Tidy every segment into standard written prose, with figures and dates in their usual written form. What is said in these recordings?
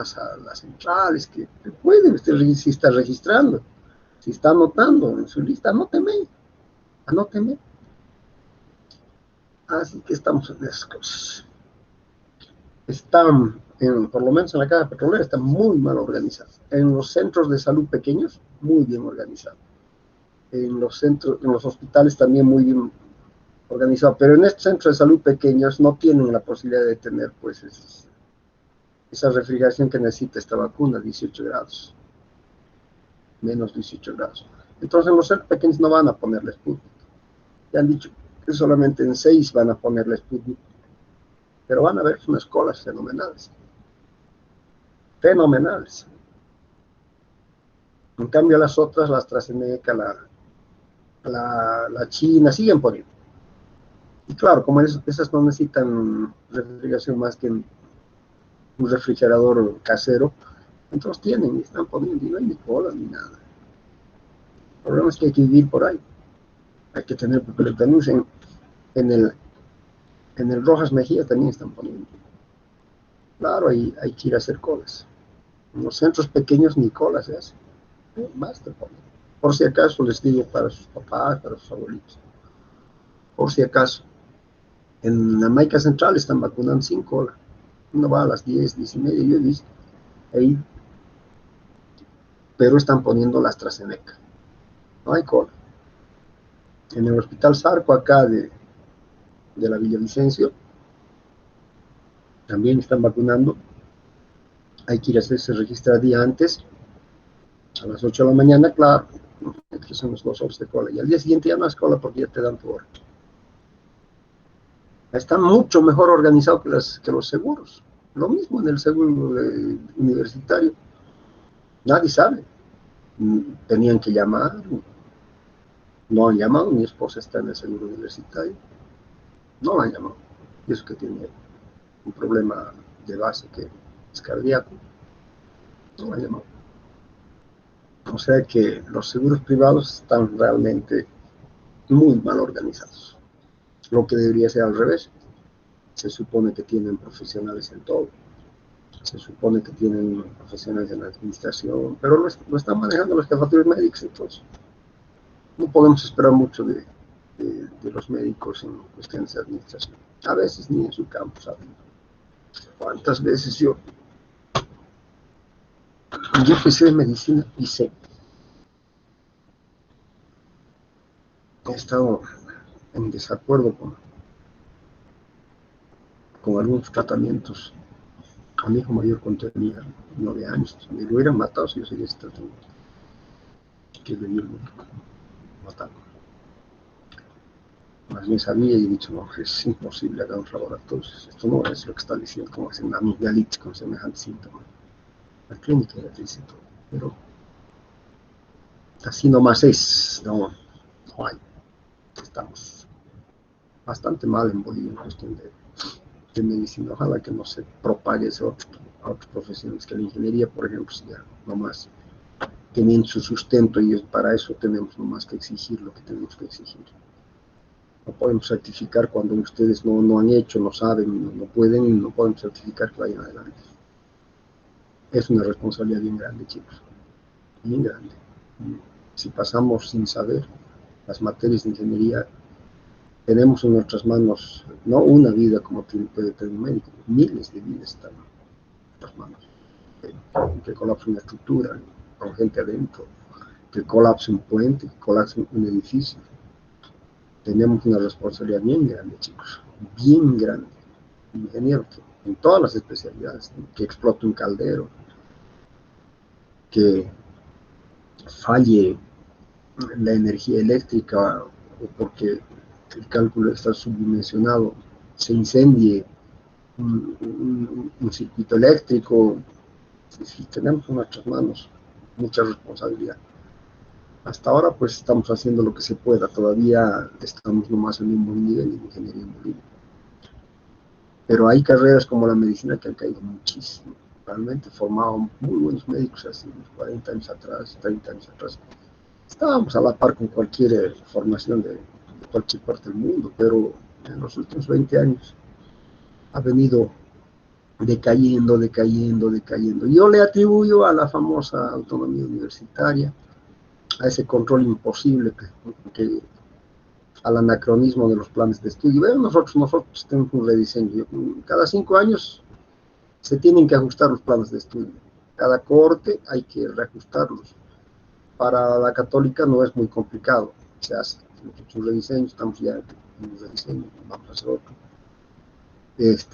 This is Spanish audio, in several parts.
a las centrales, que pueden, usted si está registrando, si está anotando en su lista, anóteme. Así que estamos en esas cosas. Están, por lo menos en la caja petrolera, está muy mal organizado. En los centros de salud pequeños, muy bien organizado. En los hospitales también muy bien organizado. Pero en estos centros de salud pequeños no tienen la posibilidad de tener, pues, esa refrigeración que necesita esta vacuna, 18 grados. Menos 18 grados. Entonces, en los centros pequeños no van a ponerle Sputnik. Ya han dicho que solamente en 6 van a ponerle Sputnik. Pero van a haber unas colas fenomenales. Fenomenales. En cambio, las otras, la AstraZeneca, la China, siguen poniendo. Y claro, como esas no necesitan refrigeración más que un refrigerador casero, entonces tienen y están poniendo, y no hay ni colas ni nada. El problema es que hay que vivir por ahí. Hay que tener papel de anuncio. En el Rojas Mejía también están poniendo. Claro, hay que ir a hacer colas. En los centros pequeños ni colas se hacen. Más te ponen. Por si acaso les digo para sus papás, para sus abuelitos. Por si acaso. En la Maica Central están vacunando sin cola. Uno va a las 10, 10 y media, yo he visto. Ahí. Pero están poniendo la AstraZeneca. No hay cola. En el Hospital Zarco, acá de la Villavicencio, también están vacunando. Hay que ir a hacerse registrar día antes, a las 8 de la mañana, claro, que son los 2 horas de cola. Y al día siguiente ya no es cola porque ya te dan tu hora. Está mucho mejor organizado que los seguros. Lo mismo en el seguro universitario. Nadie sabe. Tenían que llamar. No han llamado. Mi esposa está en el seguro universitario. No la han llamado. Y eso que tiene un problema de base que es cardíaco. No la han llamado. O sea que los seguros privados están realmente muy mal organizados. Lo que debería ser al revés. Se supone que tienen profesionales en todo. Se supone que tienen profesionales en la administración, pero lo están manejando los jefatura médicos, entonces no podemos esperar mucho de los médicos en cuestiones de administración. A veces ni en su campo saben. ¿Cuántas veces yo empecé de medicina y sé? He estado en desacuerdo con algunos tratamientos. A mi hijo mayor cuando tenía 9 años, me lo hubieran matado si yo seguía ese tratamiento. Que es venir matando. Más bien sabía y he dicho, no, es imposible hacer un laboratorio. Esto no es lo que está diciendo, como hacen amigdalitis con semejantes síntomas. La clínica ya te dice todo, pero así nomás es, no hay. Estamos bastante mal en Bolivia en cuestión de medicina. Ojalá que no se propague eso a otras profesiones, que la ingeniería, por ejemplo, ya nomás teniendo su sustento, y para eso tenemos nomás que exigir lo que tenemos que exigir. No podemos certificar cuando ustedes no han hecho, no saben, no pueden, no podemos certificar que vayan adelante. Es una responsabilidad bien grande, chicos, bien grande. Si pasamos sin saber las materias de ingeniería, tenemos en nuestras manos, no una vida como puede tener un médico, miles de vidas están en nuestras manos. Que colapse una estructura con gente adentro, que colapse un puente, que colapse un edificio. Tenemos una responsabilidad bien grande, chicos, bien grande. Ingeniero en todas las especialidades, que explote un caldero, que falle la energía eléctrica o porque el cálculo está subdimensionado, se incendie un circuito eléctrico. Sí, tenemos en nuestras manos mucha responsabilidad. Hasta ahora pues estamos haciendo lo que se pueda, todavía estamos nomás en un buen nivel de ingeniería en Bolivia. Pero hay carreras como la medicina que han caído muchísimo. Realmente formaban muy buenos médicos hace unos 40 años atrás, 30 años atrás. Estábamos a la par con cualquier formación de cualquier parte del mundo, pero en los últimos 20 años ha venido decayendo, decayendo, decayendo. Yo le atribuyo a la famosa autonomía universitaria, a ese control imposible al anacronismo de los planes de estudio. Bueno, nosotros tenemos un rediseño. Cada 5 años se tienen que ajustar los planes de estudio. Cada corte hay que reajustarlos. Para la católica no es muy complicado. Se hace un rediseño, estamos ya en un rediseño, vamos a hacer otro.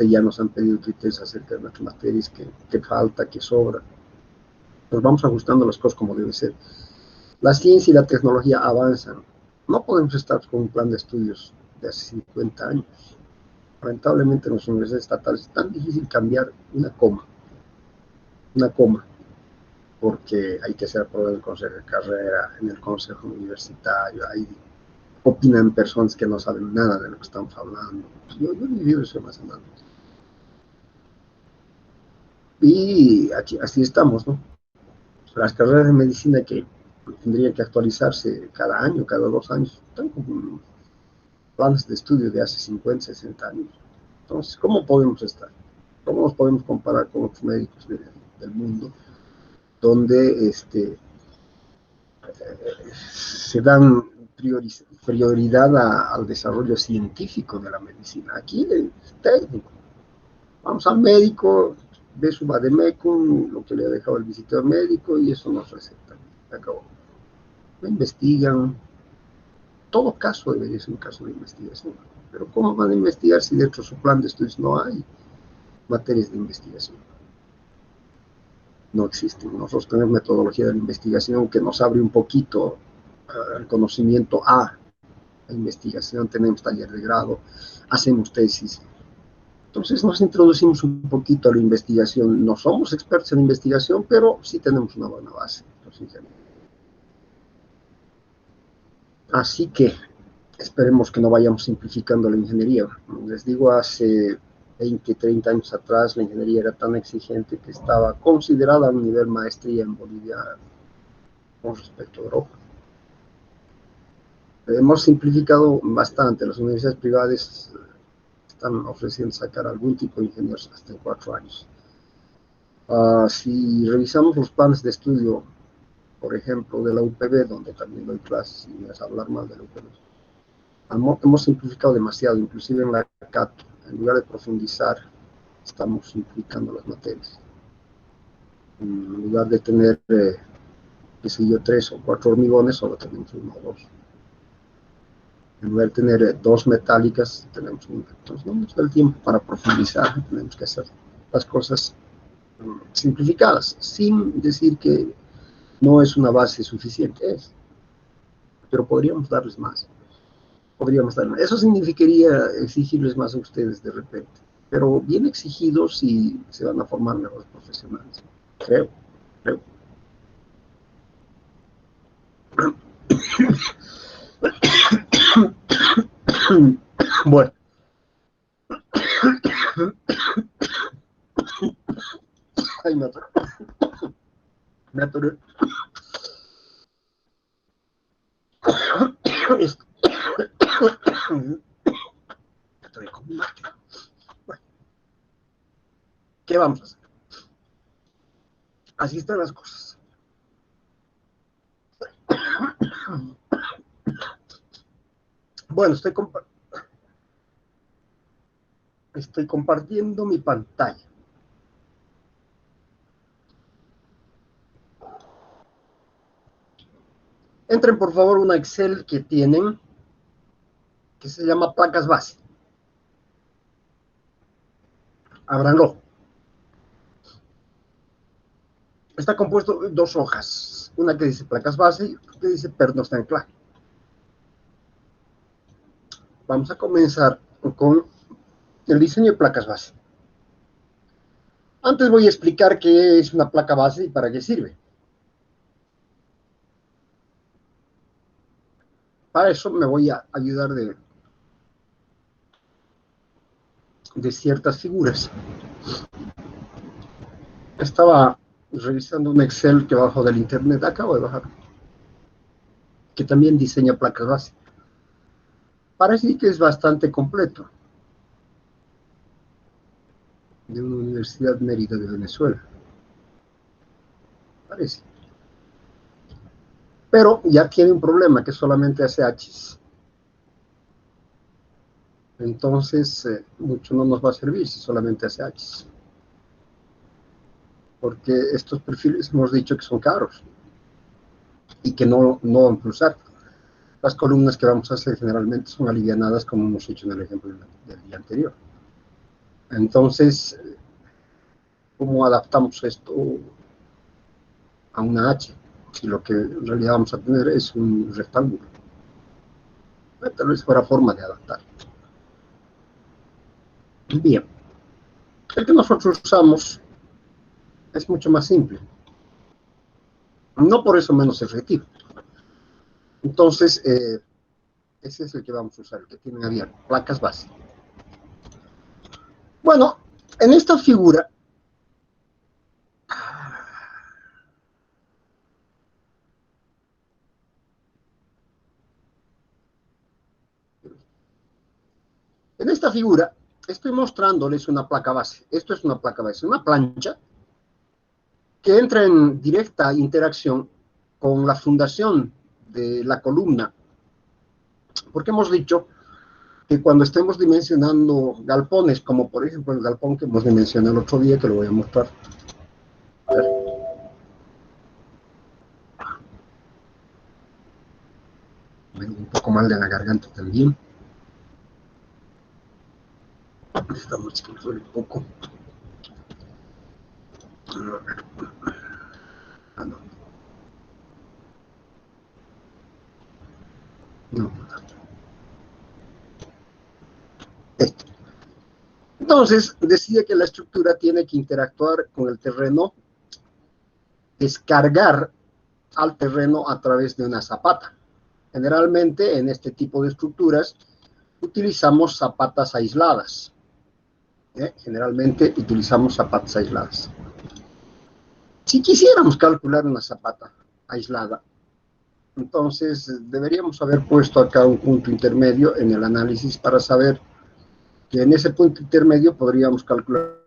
Ya nos han pedido criterios acerca de las materias, que falta, que sobra. Nos vamos ajustando las cosas como debe ser. La ciencia y la tecnología avanzan. No podemos estar con un plan de estudios de hace 50 años. Lamentablemente en las universidades estatales es tan difícil cambiar una coma, porque hay que hacer prueba en el consejo de carrera, en el consejo universitario, ahí opinan personas que no saben nada de lo que estamos hablando. Yo he vivido eso más o menos. Y aquí, así estamos, ¿no? Las carreras de medicina que tendrían que actualizarse cada año, cada 2 años, están con planes de estudio de hace 50, 60 años. Entonces, ¿cómo podemos estar? ¿Cómo nos podemos comparar con otros médicos del mundo donde se dan prioridad al desarrollo científico de la medicina? Aquí es técnico. Vamos al médico, ve su vademecum, lo que le ha dejado el visitador médico, y eso nos receta. Acabó. No investigan. Todo caso debería ser un caso de investigación. Pero ¿cómo van a investigar si dentro de su plan de estudios no hay materias de investigación? No existen. Nosotros tenemos metodología de la investigación que nos abre un poquito el conocimiento a la investigación, tenemos taller de grado, hacemos tesis. Entonces nos introducimos un poquito a la investigación. No somos expertos en investigación, pero sí tenemos una buena base. Así que esperemos que no vayamos simplificando la ingeniería. Les digo, hace 20, 30 años atrás la ingeniería era tan exigente que estaba considerada a un nivel maestría en Bolivia con respecto a Europa. Hemos simplificado bastante. Las universidades privadas están ofreciendo sacar algún tipo de ingenieros hasta en 4 años. Si revisamos los planes de estudio, por ejemplo, de la UPB, donde también doy clases, y me vas a hablar mal de la UPB, hemos simplificado demasiado, inclusive en la CAT, en lugar de profundizar, estamos simplificando las materias. En lugar de tener, qué sé yo, 3 o 4 hormigones, solo tenemos 1 o 2. En lugar de tener 2 metálicas, tenemos 1. Entonces no nos da el tiempo para profundizar, tenemos que hacer las cosas simplificadas, sin decir que no es una base suficiente, pero podríamos darles más. Eso significaría exigirles más a ustedes de repente, pero bien exigidos y se van a formar mejores profesionales. Creo. Bueno. Ay, me atoré. Estoy con mi máquina. Bueno, ¿qué vamos a hacer? Así están las cosas. Bueno, estoy compartiendo mi pantalla. Entren por favor una Excel que tienen, que se llama placas base. Ábranlo. Está compuesto de 2 hojas, una que dice placas base y otra que dice pernocta anclaje. Vamos a comenzar con el diseño de placas base. Antes voy a explicar qué es una placa base y para qué sirve. Para eso me voy a ayudar de ciertas figuras. Estaba revisando un Excel que bajo del internet, acabo de bajar, que también diseña placas base. Parece que es bastante completo. de una universidad Mérida de Venezuela, parece. Pero ya tiene un problema, que solamente hace H's. Entonces, mucho no nos va a servir si solamente hace H's. Porque estos perfiles hemos dicho que son caros y que no van a usar. Las columnas que vamos a hacer generalmente son alivianadas, como hemos hecho en el ejemplo del día anterior. Entonces, ¿cómo adaptamos esto a una H? Si lo que en realidad vamos a tener es un rectángulo. Tal vez fuera forma de adaptar. Bien. El que nosotros usamos es mucho más simple. No por eso menos efectivo. Entonces, ese es el que vamos a usar, el que tienen abierto, placas base. Bueno, en esta figura, estoy mostrándoles una placa base. Esto es una placa base, una plancha que entra en directa interacción con la fundación de la columna, porque hemos dicho que cuando estemos dimensionando galpones, como por ejemplo el galpón que hemos dimensionado el otro día, que lo voy a mostrar. A ver. Vengo un poco mal de la garganta también. Esta noche me duele un poco. Ah, no. No. Esto. Entonces, decía que la estructura tiene que interactuar con el terreno, descargar al terreno a través de una zapata. Generalmente, en este tipo de estructuras, utilizamos zapatas aisladas. Generalmente utilizamos zapatas aisladas. Si quisiéramos calcular una zapata aislada, entonces deberíamos haber puesto acá un punto intermedio en el análisis para saber que en ese punto intermedio podríamos calcular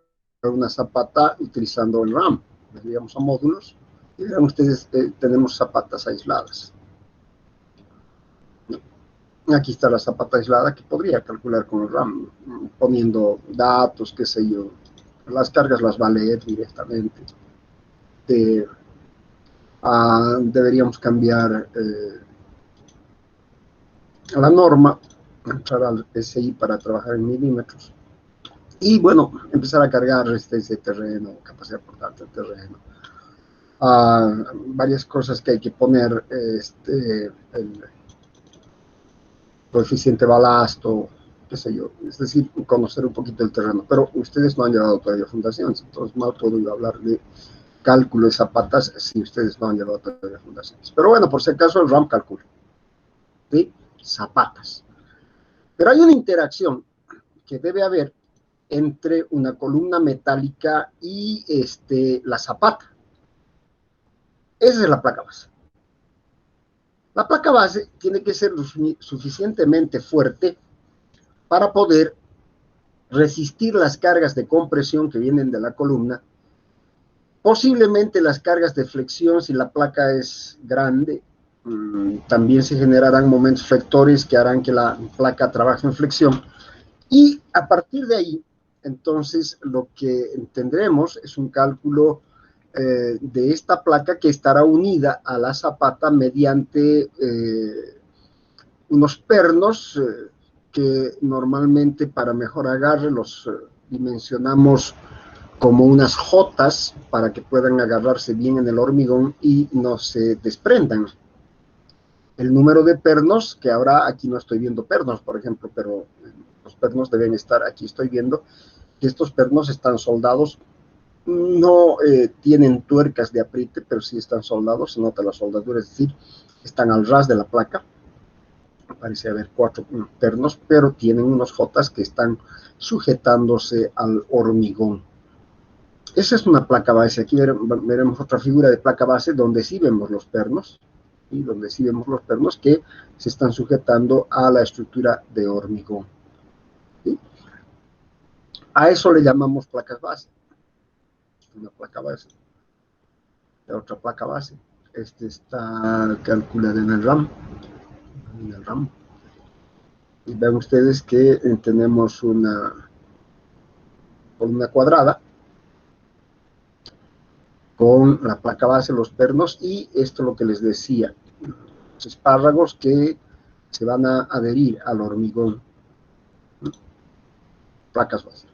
una zapata utilizando el RAM. Vendríamos a módulos y verán ustedes, tenemos zapatas aisladas. Aquí está la zapata aislada que podría calcular con el RAM, poniendo datos, qué sé yo. Las cargas las va a leer directamente. Deberíamos cambiar la norma, entrar al SI para trabajar en milímetros. Y bueno, empezar a cargar resistencia de terreno, capacidad portante de terreno. Varias cosas que hay que poner, el coeficiente balasto, qué sé yo, es decir, conocer un poquito el terreno. Pero ustedes no han llevado todavía fundaciones, entonces mal puedo yo hablar de cálculo de zapatas si ustedes no han llevado todavía fundaciones. Pero bueno, por si acaso el RAM calcula. ¿Sí? Zapatas. Pero hay una interacción que debe haber entre una columna metálica y la zapata. Esa es la placa base. La placa base tiene que ser suficientemente fuerte para poder resistir las cargas de compresión que vienen de la columna, posiblemente las cargas de flexión si la placa es grande. También se generarán momentos flectores que harán que la placa trabaje en flexión, y a partir de ahí, entonces, lo que tendremos es un cálculo de esta placa que estará unida a la zapata mediante unos pernos que normalmente para mejor agarre los dimensionamos como unas jotas para que puedan agarrarse bien en el hormigón y no se desprendan. El número de pernos que habrá, aquí no estoy viendo pernos, por ejemplo, pero los pernos deben estar, aquí estoy viendo que estos pernos están soldados, no tienen tuercas de apriete, pero sí están soldados, se nota la soldadura, es decir, están al ras de la placa. Parece haber 4 pernos, pero tienen unos jotas que están sujetándose al hormigón. Esa es una placa base. Aquí veremos otra figura de placa base donde sí vemos los pernos, y donde sí vemos los pernos que se están sujetando a la estructura de hormigón. ¿Sí? A eso le llamamos placas base. Una placa base. La otra placa base. Este está calculada en el RAM. En el RAM. Y ven ustedes que tenemos una columna cuadrada con la placa base, los pernos, y esto es lo que les decía, los espárragos que se van a adherir al hormigón. Placas base.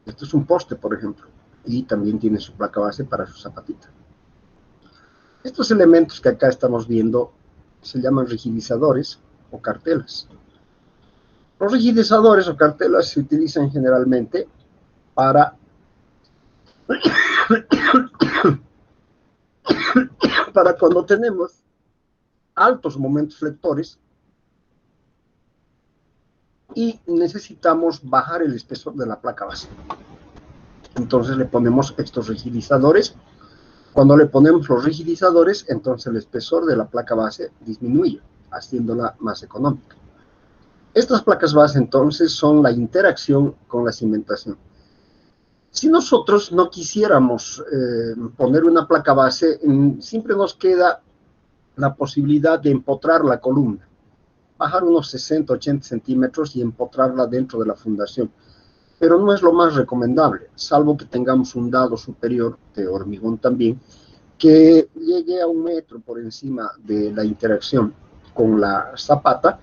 Esto es un poste, por ejemplo, y también tiene su placa base para su zapatita. Estos elementos que acá estamos viendo se llaman rigidizadores o cartelas. Los rigidizadores o cartelas se utilizan generalmente para cuando tenemos altos momentos flectores y necesitamos bajar el espesor de la placa base. Entonces le ponemos estos rigidizadores. Cuando le ponemos los rigidizadores, entonces el espesor de la placa base disminuye, haciéndola más económica. Estas placas base entonces son la interacción con la cimentación. Si nosotros no quisiéramos poner una placa base, siempre nos queda la posibilidad de empotrar la columna, bajar unos 60, 80 centímetros y empotrarla dentro de la fundación. Pero no es lo más recomendable, salvo que tengamos un dado superior de hormigón también, que llegue a 1 metro por encima de la interacción con la zapata,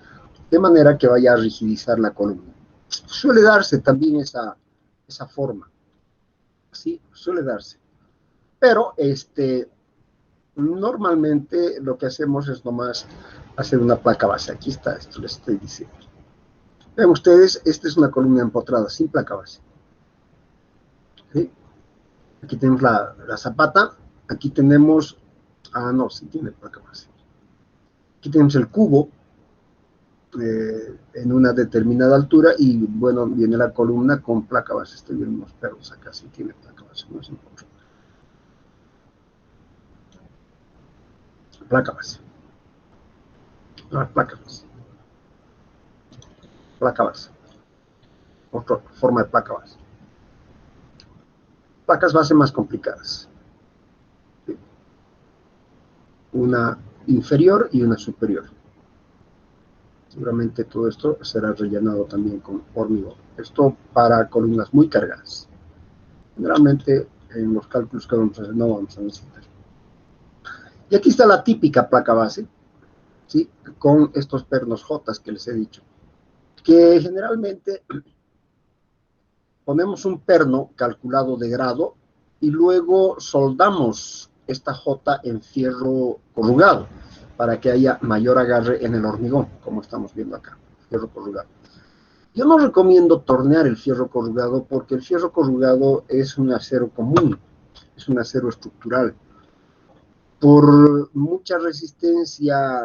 de manera que vaya a rigidizar la columna. Suele darse también esa forma, sí, suele darse. Pero normalmente lo que hacemos es nomás hacer una placa base. Aquí está, esto les estoy diciendo. Ven ustedes, esta es una columna empotrada, sin placa base. ¿Sí? Aquí tenemos la zapata, aquí tenemos, no, sí tiene placa base. Aquí tenemos el cubo en una determinada altura y bueno, viene la columna con placa base. Estoy viendo unos perros acá, sí tiene placa base, no es importante. Placa base. No, placa base. Placa base. Otra forma de placa base. Placas base más complicadas. Una inferior y una superior. Seguramente todo esto será rellenado también con hormigón. Esto para columnas muy cargadas. Generalmente en los cálculos que vamos a hacer no vamos a necesitar. Y aquí está la típica placa base, ¿sí? Con estos pernos J que les he dicho. Que generalmente ponemos un perno calculado de grado y luego soldamos esta J en fierro corrugado para que haya mayor agarre en el hormigón, como estamos viendo acá, fierro corrugado. Yo no recomiendo tornear el fierro corrugado porque el fierro corrugado es un acero común, es un acero estructural. Por mucha resistencia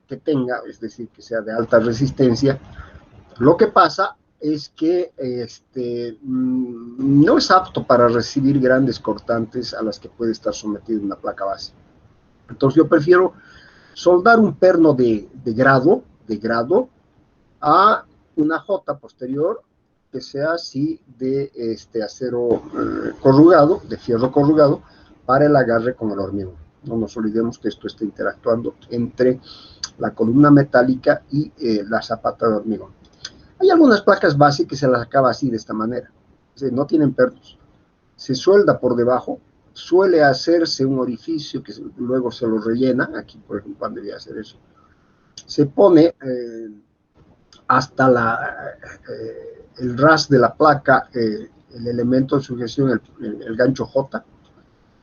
que tenga, es decir, que sea de alta resistencia, lo que pasa es que no es apto para recibir grandes cortantes a las que puede estar sometido una placa base. Entonces yo prefiero soldar un perno de grado a una J posterior que sea así de acero corrugado, de fierro corrugado, para el agarre con el hormigón. No nos olvidemos que esto está interactuando entre la columna metálica y la zapata de hormigón. Hay algunas placas base que se las acaba así, de esta manera. No tienen pernos. Se suelda por debajo, suele hacerse un orificio que luego se lo rellena. Aquí, por ejemplo, debería hacer eso. Se pone hasta el ras de la placa, el elemento de sujeción, el gancho J,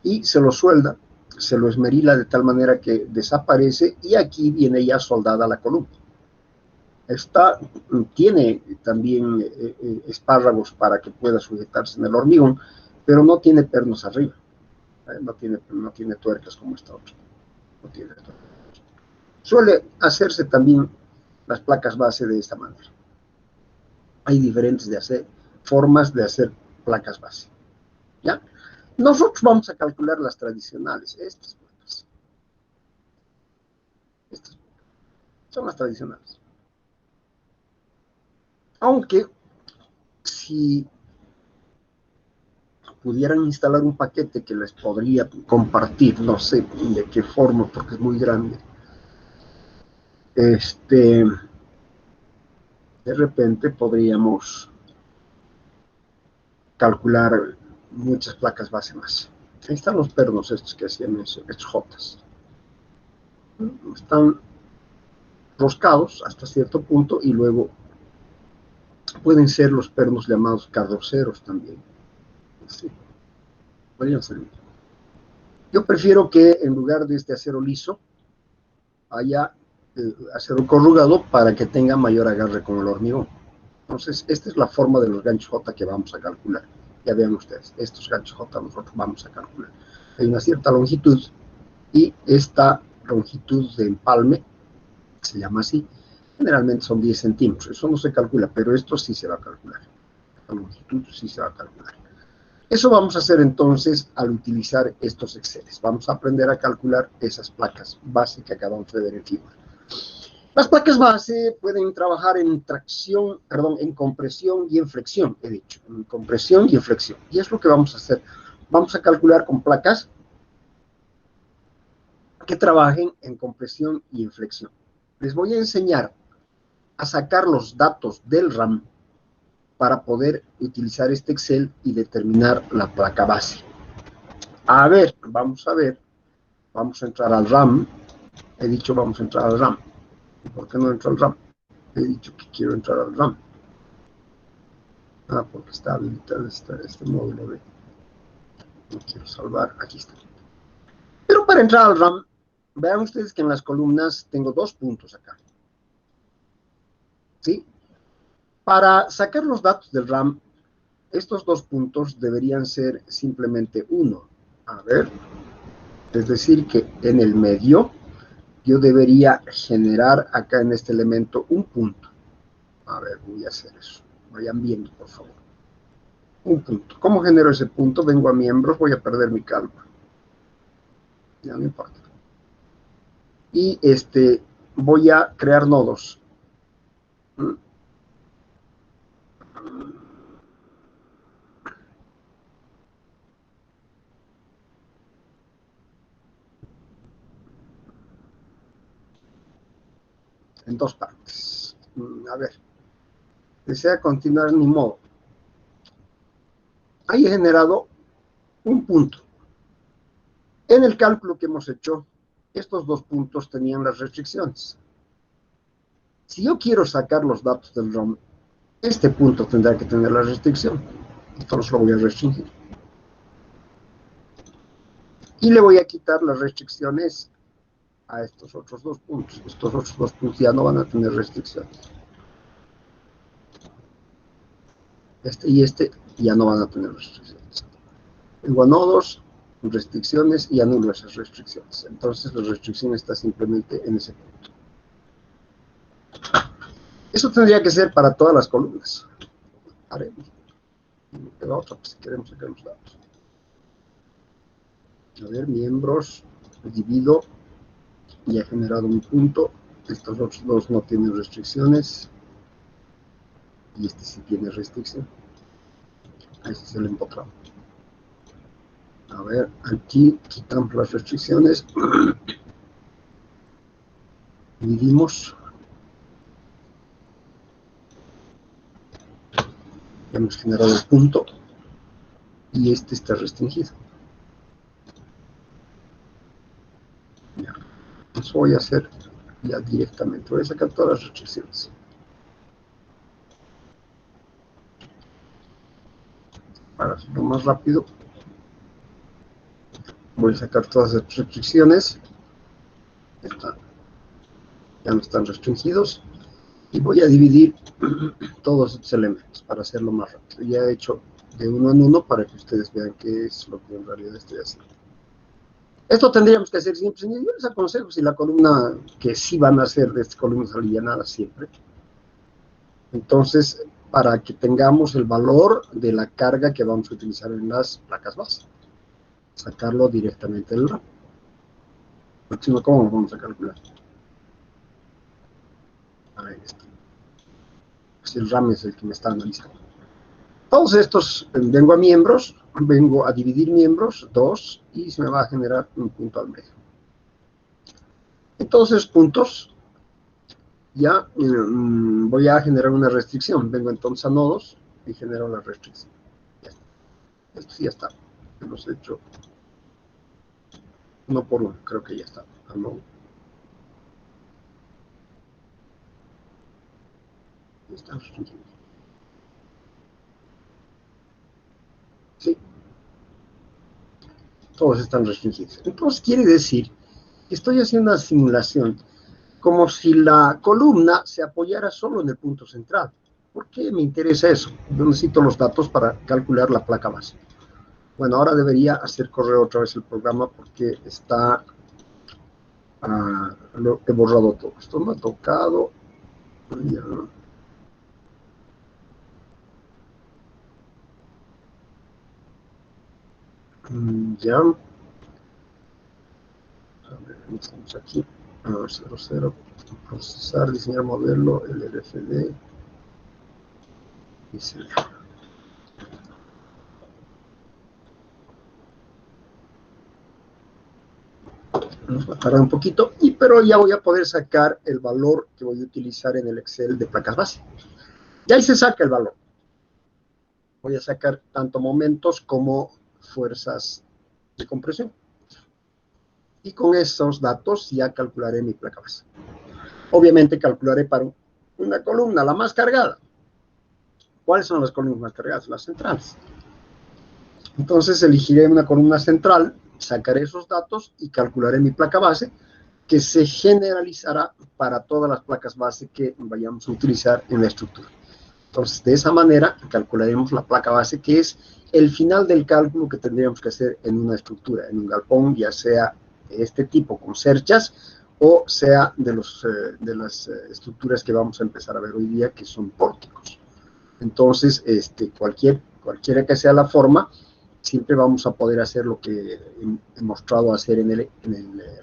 y se lo suelda, se lo esmerila de tal manera que desaparece y aquí viene ya soldada la columna. Tiene también espárragos para que pueda sujetarse en el hormigón, pero no tiene pernos arriba, no tiene tuercas como esta otra. No tiene tuercas. Suele hacerse también las placas base de esta manera. Hay diferentes formas de hacer placas base. ¿Ya? Nosotros vamos a calcular las tradicionales, estas placas. Estas son las tradicionales. Aunque si pudieran instalar un paquete que les podría compartir, no sé de qué forma, porque es muy grande, de repente podríamos calcular muchas placas base más. Ahí están los pernos estos que hacían eso, estos Jotas. Están roscados hasta cierto punto y luego pueden ser los pernos llamados carroceros también. Sí, podrían servir. Yo prefiero que en lugar de este acero liso haya acero corrugado para que tenga mayor agarre con el hormigón. Entonces, esta es la forma de los ganchos J que vamos a calcular. Ya vean ustedes, estos ganchos J nosotros vamos a calcular. Hay una cierta longitud y esta longitud de empalme, se llama así, generalmente son 10 centímetros. Eso no se calcula, pero esto sí se va a calcular. La longitud sí se va a calcular. Eso vamos a hacer entonces al utilizar estos Exceles. Vamos a aprender a calcular esas placas base que acabamos de ver en figura. Las placas base pueden trabajar en en compresión y en flexión, he dicho, en compresión y en flexión. Y es lo que vamos a hacer. Vamos a calcular con placas que trabajen en compresión y en flexión. Les voy a enseñar a sacar los datos del RAM para poder utilizar este Excel y determinar la placa base. A ver, vamos a entrar al RAM. He dicho vamos a entrar al RAM. ¿Por qué no entro al RAM? He dicho que quiero entrar al RAM. Porque está habilitado este módulo de... No quiero salvar, aquí está. Pero para entrar al RAM, vean ustedes que en las columnas tengo 2 puntos acá. ¿Sí? Para sacar los datos del RAM, estos 2 puntos deberían ser simplemente 1. A ver, es decir que en el medio yo debería generar acá en este elemento un punto. A ver, voy a hacer eso. Vayan viendo, por favor. Un punto. ¿Cómo genero ese punto? Vengo a miembros, voy a perder mi cálculo. Ya no importa. Y voy a crear nodos. En 2 partes. A ver. Desea continuar ni modo. Ahí he generado un punto. En el cálculo que hemos hecho, estos 2 puntos tenían las restricciones. Si yo quiero sacar los datos del ROM, este punto tendrá que tener la restricción. Entonces lo voy a restringir. Y le voy a quitar las restricciones a estos otros 2 puntos. Estos otros 2 puntos ya no van a tener restricciones. Este y este ya no van a tener restricciones. Tengo a nodos, restricciones y anulo esas restricciones. Entonces la restricción está simplemente en ese punto. Eso tendría que ser para todas las columnas. Haremos. Y me queda otra, pues, si queremos sacar los datos. A ver, miembros, divido, y he generado un punto. Estos otros 2 no tienen restricciones. Y este sí tiene restricción. Ahí sí se lo empotramos. A ver, aquí quitamos las restricciones. Dividimos. Hemos generado el punto. Y este está restringido. Ya. Eso voy a hacer ya directamente. Voy a sacar todas las restricciones. Para hacerlo más rápido, voy a sacar todas las restricciones. Ya no están restringidos. Y voy a dividir todos estos elementos para hacerlo más rápido. Ya he hecho de uno en uno para que ustedes vean qué es lo que en realidad estoy haciendo. Esto tendríamos que hacer siempre. Yo les aconsejo, si la columna, que sí van a ser de estas columnas alivianadas siempre, entonces, para que tengamos el valor de la carga que vamos a utilizar en las placas base, sacarlo directamente del RAM. Sino, ¿cómo lo vamos a calcular? A ver, si el RAM es el que me está analizando. Todos estos, vengo a miembros, vengo a dividir miembros, 2, y se me va a generar un punto al medio. En todos esos puntos ya voy a generar una restricción. Vengo entonces a nodos y genero la restricción. Ya está. Esto sí ya está. Hemos hecho uno por uno, creo que ya está. No. Está restringido. Sí, todos están restringidos. Entonces quiere decir que estoy haciendo una simulación como si la columna se apoyara solo en el punto central. ¿Por qué me interesa eso? Yo necesito los datos para calcular la placa base. Bueno, ahora debería hacer correr otra vez el programa porque está... lo he borrado todo. Esto me ha tocado. Ya. Ya. A ver, estamos aquí. 00. Procesar, diseñar modelo, LRFD. Y se... Nos va a tardar un poquito, pero ya voy a poder sacar el valor que voy a utilizar en el Excel de placas base. Y ahí se saca el valor. Voy a sacar tanto momentos como fuerzas de compresión. Y con esos datos ya calcularé mi placa base. Obviamente calcularé para una columna, la más cargada. ¿Cuáles son las columnas más cargadas? Las centrales. Entonces elegiré una columna central, sacaré esos datos y calcularé mi placa base, que se generalizará para todas las placas base que vayamos a utilizar en la estructura. Entonces, de esa manera, calcularemos la placa base, que es el final del cálculo que tendríamos que hacer en una estructura, en un galpón, ya sea de este tipo, con cerchas, o sea de las estructuras que vamos a empezar a ver hoy día, que son pórticos. Entonces, cualquiera que sea la forma, siempre vamos a poder hacer lo que he mostrado hacer en el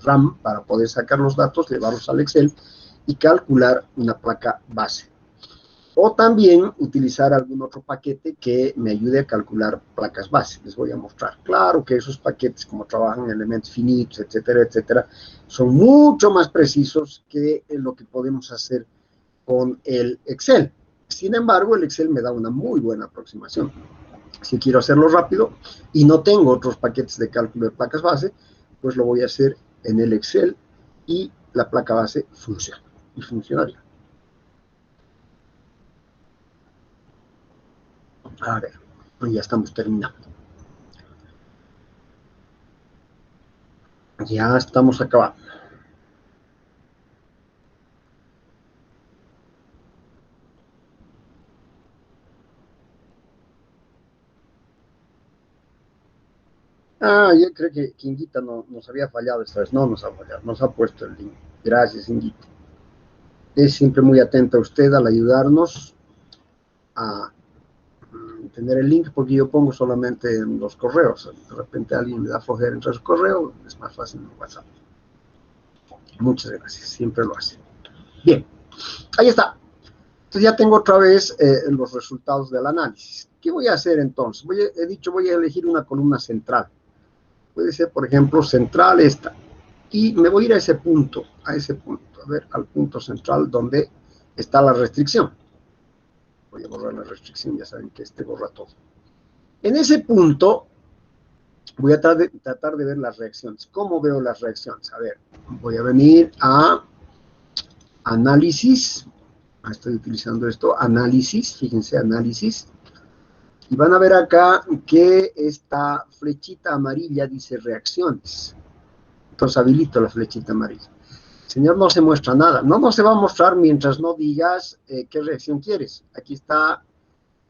RAM, para poder sacar los datos, llevarlos al Excel y calcular una placa base. O también utilizar algún otro paquete que me ayude a calcular placas base. Les voy a mostrar. Claro que esos paquetes, como trabajan en elementos finitos, etcétera, etcétera, son mucho más precisos que lo que podemos hacer con el Excel. Sin embargo, el Excel me da una muy buena aproximación. Si quiero hacerlo rápido y no tengo otros paquetes de cálculo de placas base, pues lo voy a hacer en el Excel y la placa base funciona. Y funcionaría. A ver, ya estamos terminando. Ya estamos acabando. Yo creo que Inguita nos había fallado esta vez. No nos ha fallado, nos ha puesto el link. Gracias, Inguita. Es siempre muy atenta a usted al ayudarnos a tener el link, porque yo pongo solamente en los correos. De repente alguien le da flojera entrar a su correo, es más fácil en WhatsApp. Muchas gracias, siempre lo hace. Bien, ahí está. Entonces ya tengo otra vez los resultados del análisis. ¿Qué voy a hacer entonces? He dicho, voy a elegir una columna central. Puede ser, por ejemplo, central esta. Y me voy a ir a ese punto, a ver, al punto central donde está la restricción. Voy a borrar la restricción, ya saben que borra todo. En ese punto voy a tratar de ver las reacciones. ¿Cómo veo las reacciones? A ver, voy a venir a análisis. Estoy utilizando esto, análisis, fíjense, análisis. Y van a ver acá que esta flechita amarilla dice reacciones. Entonces habilito la flechita amarilla. Señor, no se muestra nada. No se va a mostrar mientras no digas qué reacción quieres. Aquí está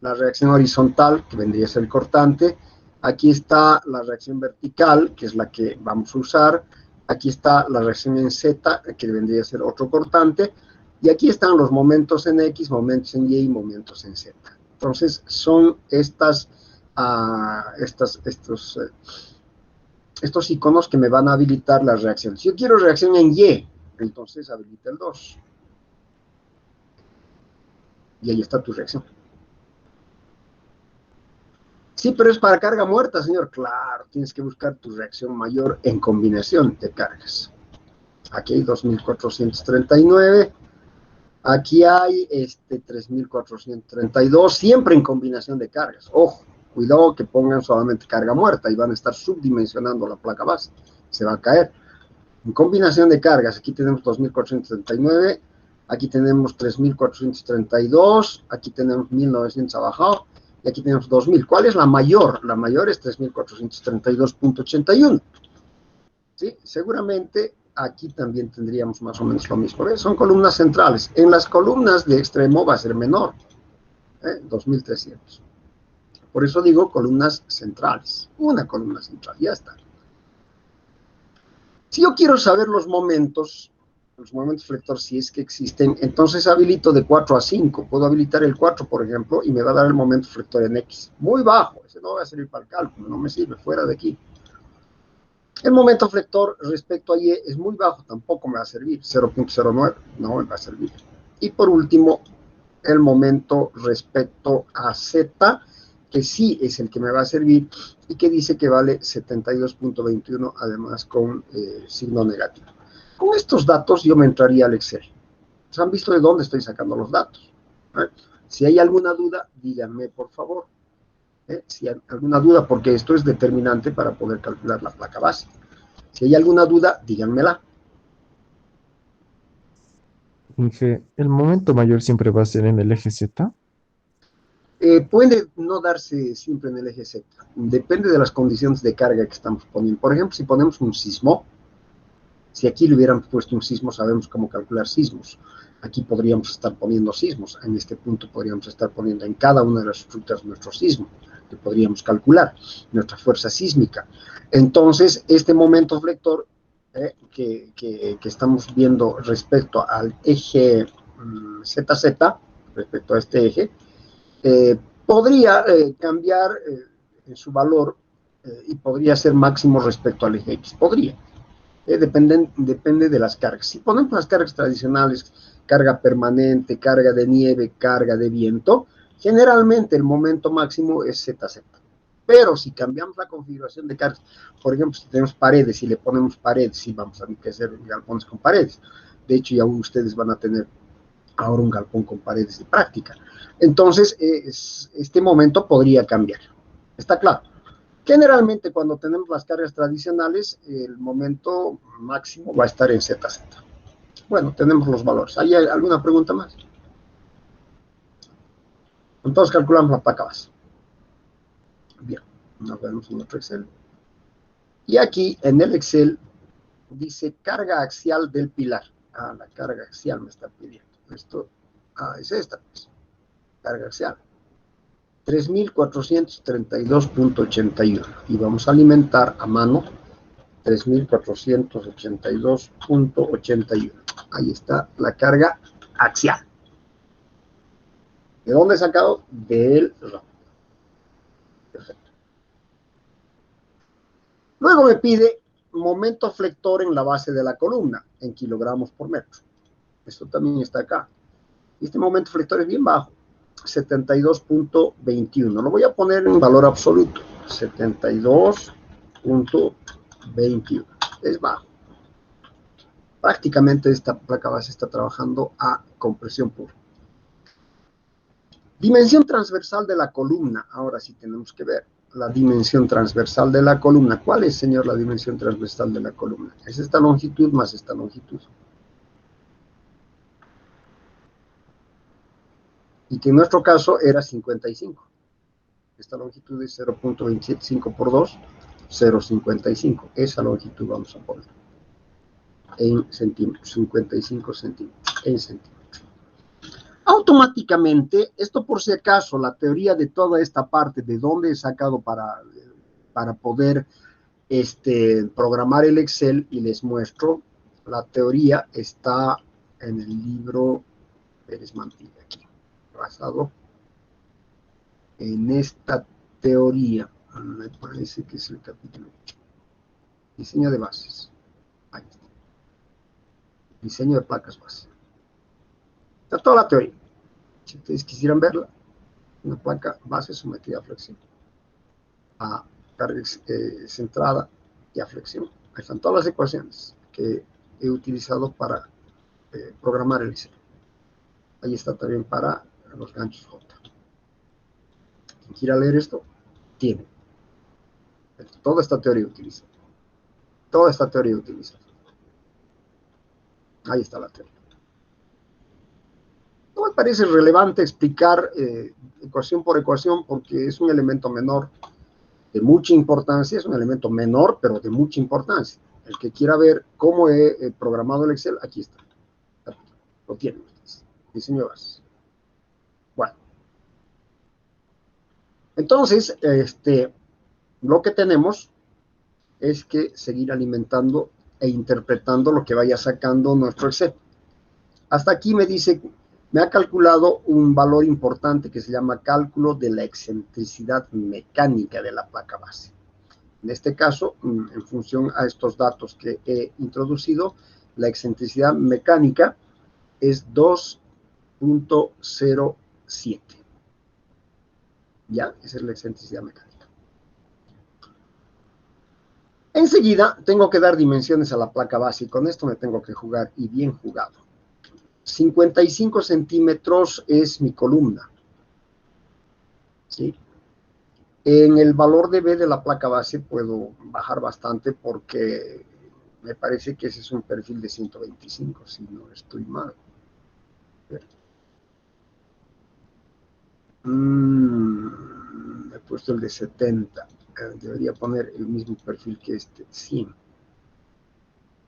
la reacción horizontal, que vendría a ser el cortante. Aquí está la reacción vertical, que es la que vamos a usar. Aquí está la reacción en Z, que vendría a ser otro cortante. Y aquí están los momentos en X, momentos en Y y momentos en Z. Entonces, son estos iconos que me van a habilitar las reacciones. Si yo quiero reacción en Y, entonces habilita el 2. Y ahí está tu reacción. Sí, pero es para carga muerta, señor. Claro, tienes que buscar tu reacción mayor en combinación de cargas. Aquí hay 2439. Aquí hay 3432, siempre en combinación de cargas. Ojo, cuidado que pongan solamente carga muerta y van a estar subdimensionando la placa base. Se va a caer. En combinación de cargas, aquí tenemos 2439, aquí tenemos 3432, aquí tenemos 1900 abajo, y aquí tenemos 2000. ¿Cuál es la mayor? La mayor es 3432.81. ¿Sí? Seguramente aquí también tendríamos más o menos lo mismo. ¿Ves? Son columnas centrales. En las columnas de extremo va a ser menor, 2300. Por eso digo columnas centrales. Una columna central, ya está. Si yo quiero saber los momentos flector, si es que existen, entonces habilito de 4 a 5. Puedo habilitar el 4, por ejemplo, y me va a dar el momento flector en X. Muy bajo, ese no va a servir para el cálculo, no me sirve, fuera de aquí. El momento flector respecto a Y es muy bajo, tampoco me va a servir, 0.09, no me va a servir. Y por último, el momento respecto a Z, que sí es el que me va a servir y que dice que vale 72.21, además con signo negativo. Con estos datos yo me entraría al Excel. ¿Se han visto de dónde estoy sacando los datos? Si hay alguna duda, díganme por favor. Si hay alguna duda, porque esto es determinante para poder calcular la placa base. Si hay alguna duda, díganmela. Inge, ¿el momento mayor siempre va a ser en el eje Z? Puede no darse siempre en el eje Z. Depende de las condiciones de carga que estamos poniendo. Por ejemplo, si ponemos un sismo, si aquí le hubieran puesto un sismo, sabemos cómo calcular sismos. Aquí podríamos estar poniendo sismos. En este punto podríamos estar poniendo en cada una de las estructuras nuestro sismo, que podríamos calcular, nuestra fuerza sísmica. Entonces, este momento flector que estamos viendo respecto al eje ZZ, respecto a este eje, podría cambiar en su valor y podría ser máximo respecto al eje X. Podría. Depende de las cargas. Si ponemos las cargas tradicionales, carga permanente, carga de nieve, carga de viento, generalmente el momento máximo es ZZ. Pero si cambiamos la configuración de cargas, por ejemplo, si tenemos paredes y le ponemos paredes, sí vamos a que hacer galpones con paredes. De hecho, ya ustedes van a tener ahora un galpón con paredes de práctica. Entonces, este momento podría cambiar. ¿Está claro? Generalmente cuando tenemos las cargas tradicionales, el momento máximo va a estar en ZZ. Bueno, tenemos los valores. ¿Hay alguna pregunta más? Entonces calculamos la placa base. Bien, nos vemos en otro Excel. Y aquí en el Excel dice carga axial del pilar. La carga axial me está pidiendo. Esto, es esta, pues. Carga axial. 3432.81 y vamos a alimentar a mano 3482.81. Ahí está la carga axial. ¿De dónde he sacado? Del RAM. Perfecto. Luego me pide momento flector en la base de la columna, en kilogramos por metro. Esto también está acá. Este momento flector es bien bajo, 72.21. Lo voy a poner en valor absoluto, 72.21. Es bajo. Prácticamente esta placa base está trabajando a compresión pura. Dimensión transversal de la columna. Ahora sí tenemos que ver la dimensión transversal de la columna. ¿Cuál es, señor, la dimensión transversal de la columna? Es esta longitud más esta longitud. Y que en nuestro caso era 55. Esta longitud es 0.275 por 2, 0.55. Esa longitud vamos a poner en centímetros, 55 centímetros, en centímetros. Automáticamente, esto por si acaso, la teoría de toda esta parte, de dónde he sacado para poder programar el Excel, y les muestro, la teoría está en el libro Pérez Mantilla, aquí, basado en esta teoría, me parece que es el capítulo 8, diseño de bases, ahí está, diseño de placas base, está toda la teoría. Si ustedes quisieran verla, una placa base sometida a flexión. a carga centrada y a flexión. Ahí están todas las ecuaciones que he utilizado para programar el Excel. Ahí está también para los ganchos J. Quien quiera leer esto, tiene. Toda esta teoría utiliza. Toda esta teoría utiliza. Ahí está la teoría. No me parece relevante explicar ecuación por ecuación porque es un elemento menor de mucha importancia, es un elemento menor pero de mucha importancia. El que quiera ver cómo he programado el Excel, aquí está. Lo tienen ustedes. Diseño de bases. Bueno. Entonces, lo que tenemos es que seguir alimentando e interpretando lo que vaya sacando nuestro Excel. Hasta aquí me dice, me ha calculado un valor importante que se llama cálculo de la excentricidad mecánica de la placa base. En este caso, en función a estos datos que he introducido, la excentricidad mecánica es 2.07. ¿Ya? Esa es la excentricidad mecánica. Enseguida tengo que dar dimensiones a la placa base y con esto me tengo que jugar y bien jugado. 55 centímetros es mi columna. ¿Sí? En el valor de B de la placa base puedo bajar bastante porque me parece que ese es un perfil de 125, si no estoy mal. He puesto el de 70. Debería poner el mismo perfil que este, 100.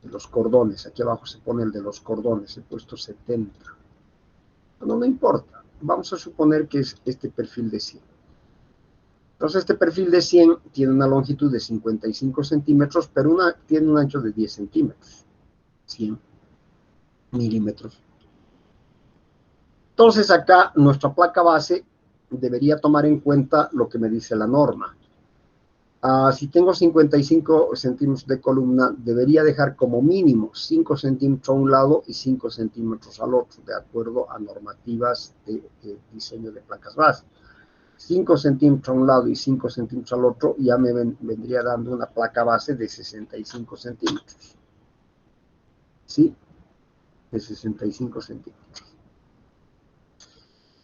De los cordones, aquí abajo se pone el de los cordones, he puesto 70. No me importa, vamos a suponer que es este perfil de 100. Entonces este perfil de 100 tiene una longitud de 55 centímetros, pero tiene un ancho de 10 centímetros. 100 milímetros. Entonces acá nuestra placa base debería tomar en cuenta lo que me dice la norma. Si tengo 55 centímetros de columna, debería dejar como mínimo 5 centímetros a un lado y 5 centímetros al otro, de acuerdo a normativas de diseño de placas base. 5 centímetros a un lado y 5 centímetros al otro, ya me vendría dando una placa base de 65 centímetros. ¿Sí? De 65 centímetros.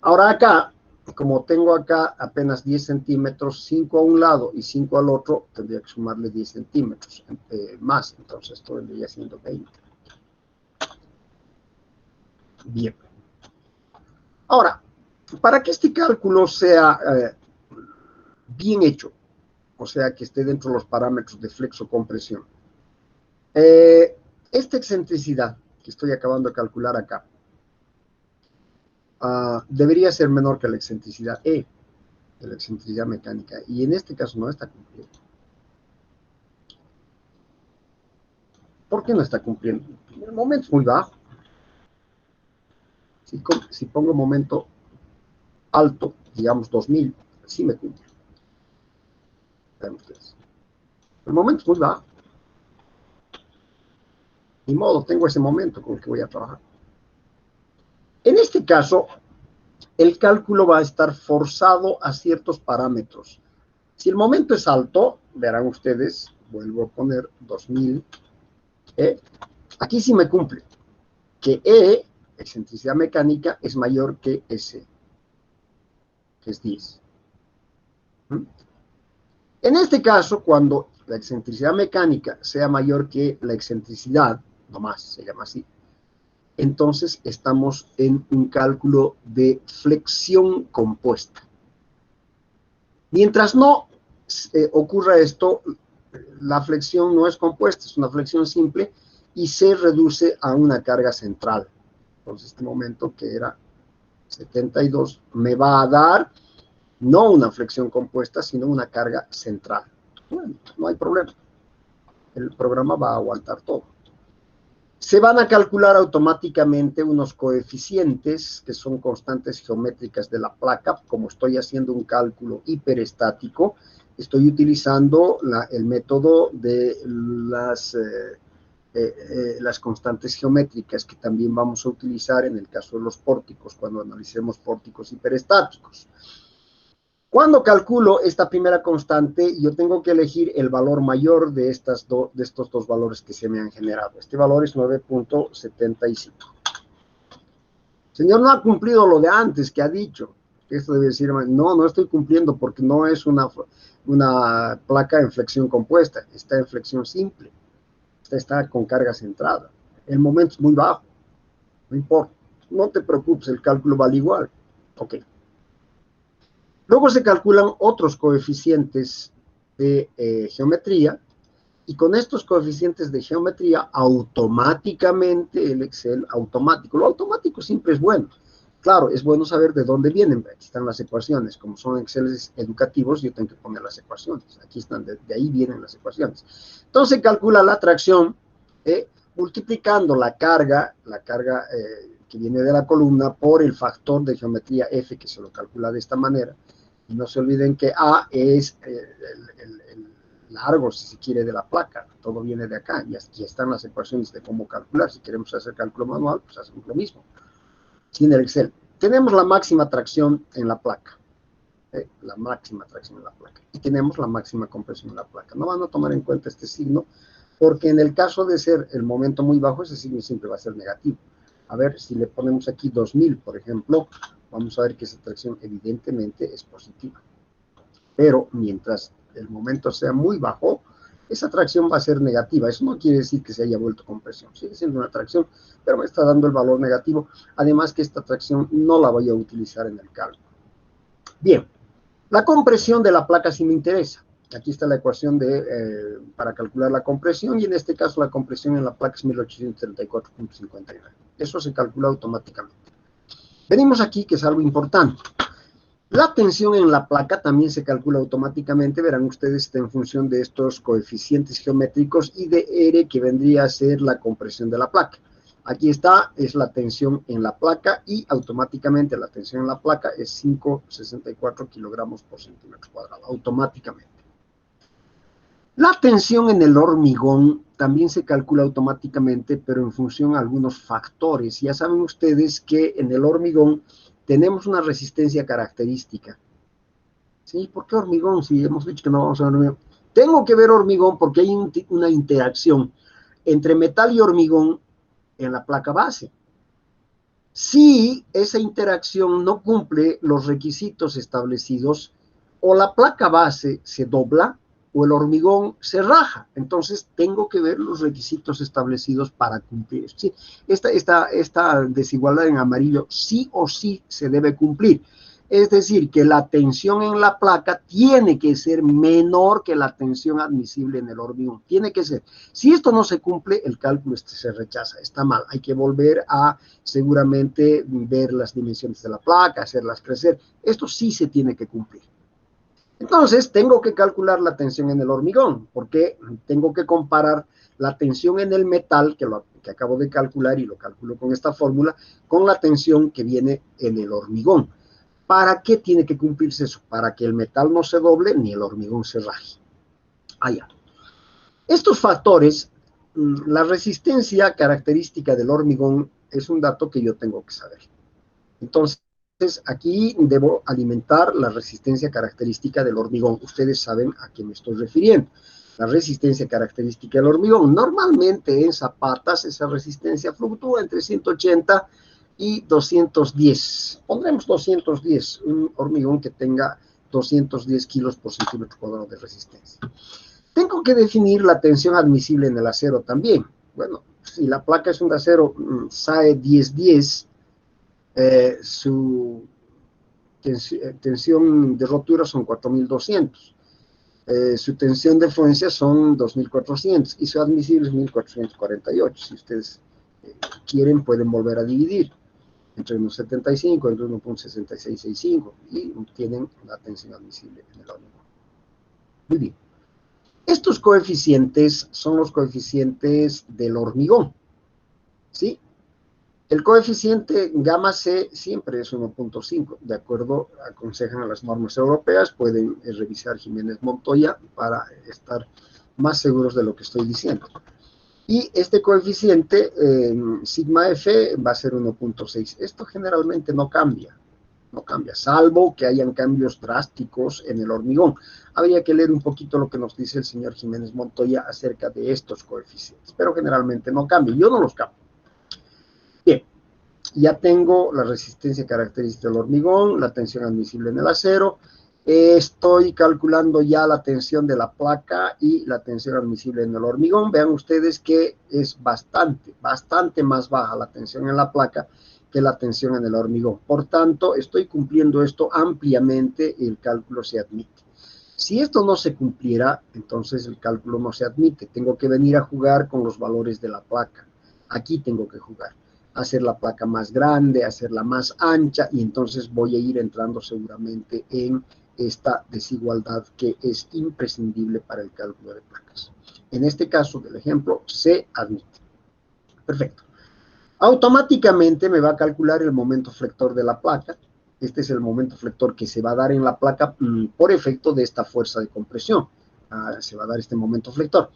Ahora acá, como tengo acá apenas 10 centímetros, 5 a un lado y 5 al otro, tendría que sumarle 10 centímetros más, entonces esto vendría siendo 20. Bien. Ahora, para que este cálculo sea bien hecho, o sea, que esté dentro de los parámetros de flexo-compresión, esta excentricidad que estoy acabando de calcular acá, debería ser menor que la excentricidad E, de la excentricidad mecánica, y en este caso no está cumpliendo. ¿Por qué no está cumpliendo? El momento es muy bajo. Si pongo momento alto, digamos 2000, sí me cumple. Vean ustedes. El momento es muy bajo. Ni modo, tengo ese momento con el que voy a trabajar. En este caso, el cálculo va a estar forzado a ciertos parámetros. Si el momento es alto, verán ustedes, vuelvo a poner 2000, aquí sí me cumple, que E, excentricidad mecánica, es mayor que S, que es 10. En este caso, cuando la excentricidad mecánica sea mayor que la excentricidad, nomás se llama así, entonces estamos en un cálculo de flexión compuesta. Mientras no ocurra esto, la flexión no es compuesta, es una flexión simple y se reduce a una carga central. Entonces, este momento que era 72 me va a dar no una flexión compuesta, sino una carga central. Bueno, no hay problema. El programa va a aguantar todo. Se van a calcular automáticamente unos coeficientes que son constantes geométricas de la placa. Como estoy haciendo un cálculo hiperestático, estoy utilizando el método de las constantes geométricas que también vamos a utilizar en el caso de los pórticos, cuando analicemos pórticos hiperestáticos. Cuando calculo esta primera constante, yo tengo que elegir el valor mayor de estos dos valores que se me han generado. Este valor es 9.75. Señor, no ha cumplido lo de antes que ha dicho. Esto debe decir, no, no estoy cumpliendo porque no es una placa en flexión compuesta, está en flexión simple. Esta está con carga centrada. El momento es muy bajo. No importa. No te preocupes, el cálculo vale igual. Ok. Luego se calculan otros coeficientes de geometría, y con estos coeficientes de geometría, automáticamente el Excel automático. Lo automático siempre es bueno. Claro, es bueno saber de dónde vienen. Aquí están las ecuaciones. Como son Exceles educativos, yo tengo que poner las ecuaciones. Aquí están, de ahí vienen las ecuaciones. Entonces se calcula la tracción multiplicando la carga que viene de la columna por el factor de geometría F, que se lo calcula de esta manera. Y no se olviden que A es el largo, si se quiere, de la placa. Todo viene de acá. Y aquí están las ecuaciones de cómo calcular. Si queremos hacer cálculo manual, pues hacemos lo mismo. Sin el Excel. Tenemos la máxima tracción en la placa. La máxima tracción en la placa. Y tenemos la máxima compresión en la placa. No van a tomar en cuenta este signo, porque en el caso de ser el momento muy bajo, ese signo siempre va a ser negativo. A ver, si le ponemos aquí 2000, por ejemplo, vamos a ver que esa tracción evidentemente es positiva. Pero mientras el momento sea muy bajo, esa tracción va a ser negativa. Eso no quiere decir que se haya vuelto compresión. Sigue siendo una tracción, pero me está dando el valor negativo. Además que esta tracción no la voy a utilizar en el cálculo. Bien, la compresión de la placa sí me interesa. Aquí está la ecuación para calcular la compresión, y en este caso la compresión en la placa es 1834.59. Eso se calcula automáticamente. Venimos aquí, que es algo importante. La tensión en la placa también se calcula automáticamente. Verán ustedes, está en función de estos coeficientes geométricos y de R, que vendría a ser la compresión de la placa. Aquí está, es la tensión en la placa, y automáticamente la tensión en la placa es 5,64 kilogramos por centímetro cuadrado, automáticamente. La tensión en el hormigón también se calcula automáticamente, pero en función a algunos factores. Ya saben ustedes que en el hormigón tenemos una resistencia característica. ¿Sí? ¿Por qué hormigón? Si hemos dicho que no vamos a ver hormigón. Tengo que ver hormigón porque hay una interacción entre metal y hormigón en la placa base. Si esa interacción no cumple los requisitos establecidos, o la placa base se dobla o el hormigón se raja. Entonces tengo que ver los requisitos establecidos para cumplir. ¿Sí? Esta desigualdad en amarillo sí o sí se debe cumplir. Es decir, que la tensión en la placa tiene que ser menor que la tensión admisible en el hormigón. Tiene que ser. Si esto no se cumple, el cálculo se rechaza. Está mal. Hay que volver a seguramente ver las dimensiones de la placa, hacerlas crecer. Esto sí se tiene que cumplir. Entonces, tengo que calcular la tensión en el hormigón, porque tengo que comparar la tensión en el metal, que acabo de calcular y lo calculo con esta fórmula, con la tensión que viene en el hormigón. ¿Para qué tiene que cumplirse eso? Para que el metal no se doble ni el hormigón se raje. Allá. Estos factores, la resistencia característica del hormigón es un dato que yo tengo que saber. Entonces, aquí debo alimentar la resistencia característica del hormigón. Ustedes saben a qué me estoy refiriendo. La resistencia característica del hormigón. Normalmente en zapatas esa resistencia fluctúa entre 180 y 210. Pondremos 210, un hormigón que tenga 210 kilos por centímetro cuadrado de resistencia. Tengo que definir la tensión admisible en el acero también. Bueno, si la placa es un de acero SAE 1010, su tensión de rotura son 4200, su tensión de fluencia son 2400 y su admisible es 1448. Si ustedes quieren, pueden volver a dividir entre 1,75 entre 1,6665 y obtienen la tensión admisible en el hormigón. Muy bien. Estos coeficientes son los coeficientes del hormigón, ¿sí? El coeficiente gamma C siempre es 1.5, de acuerdo, aconsejan a las normas europeas. Pueden revisar Jiménez Montoya para estar más seguros de lo que estoy diciendo. Y este coeficiente, sigma F, va a ser 1.6. Esto generalmente no cambia. no cambia, salvo que hayan cambios drásticos en el hormigón. Habría que leer un poquito lo que nos dice el señor Jiménez Montoya acerca de estos coeficientes, pero generalmente no cambia, yo no los cambio. Bien, ya tengo la resistencia característica del hormigón, la tensión admisible en el acero, estoy calculando ya la tensión de la placa y la tensión admisible en el hormigón. Vean ustedes que es bastante más baja la tensión en la placa que la tensión en el hormigón. Por tanto, estoy cumpliendo esto ampliamente y el cálculo se admite. Si esto no se cumpliera, entonces el cálculo no se admite. Tengo que venir a jugar con los valores de la placa. Aquí tengo que jugar. Hacer la placa más grande, hacerla más ancha, y entonces voy a ir entrando seguramente en esta desigualdad que es imprescindible para el cálculo de placas. En este caso del ejemplo, se admite. Perfecto. Automáticamente me va a calcular el momento flector de la placa. Este es el momento flector que se va a dar en la placa por efecto de esta fuerza de compresión. Se va a dar este momento flector.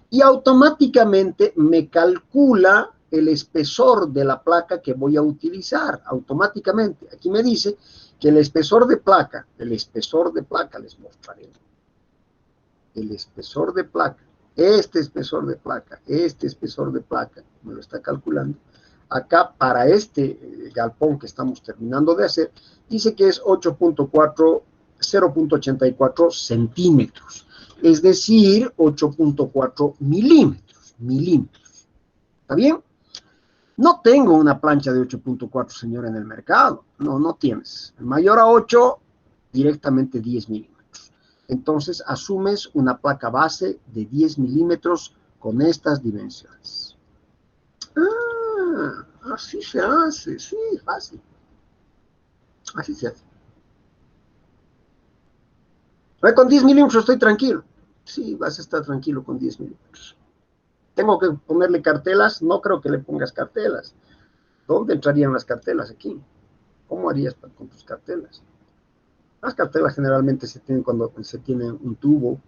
Y automáticamente me calcula el espesor de la placa que voy a utilizar. Automáticamente. Aquí me dice que el espesor de placa, les mostraré. El espesor de placa, este espesor de placa, me lo está calculando. Acá, para este galpón que estamos terminando de hacer, dice que es 0.84 centímetros, es decir, 8.4 milímetros. ¿Está bien? No tengo una plancha de 8.4, señor, en el mercado. No tienes. Mayor a 8, directamente 10 milímetros. Entonces, asumes una placa base de 10 milímetros con estas dimensiones. Así se hace, sí, fácil. Así se hace. Con 10 milímetros estoy tranquilo. Sí, vas a estar tranquilo con 10 milímetros. ¿Tengo que ponerle cartelas? No creo que le pongas cartelas. ¿Dónde entrarían las cartelas aquí? ¿Cómo harías con tus cartelas? Las cartelas generalmente se tienen cuando se tiene un tubo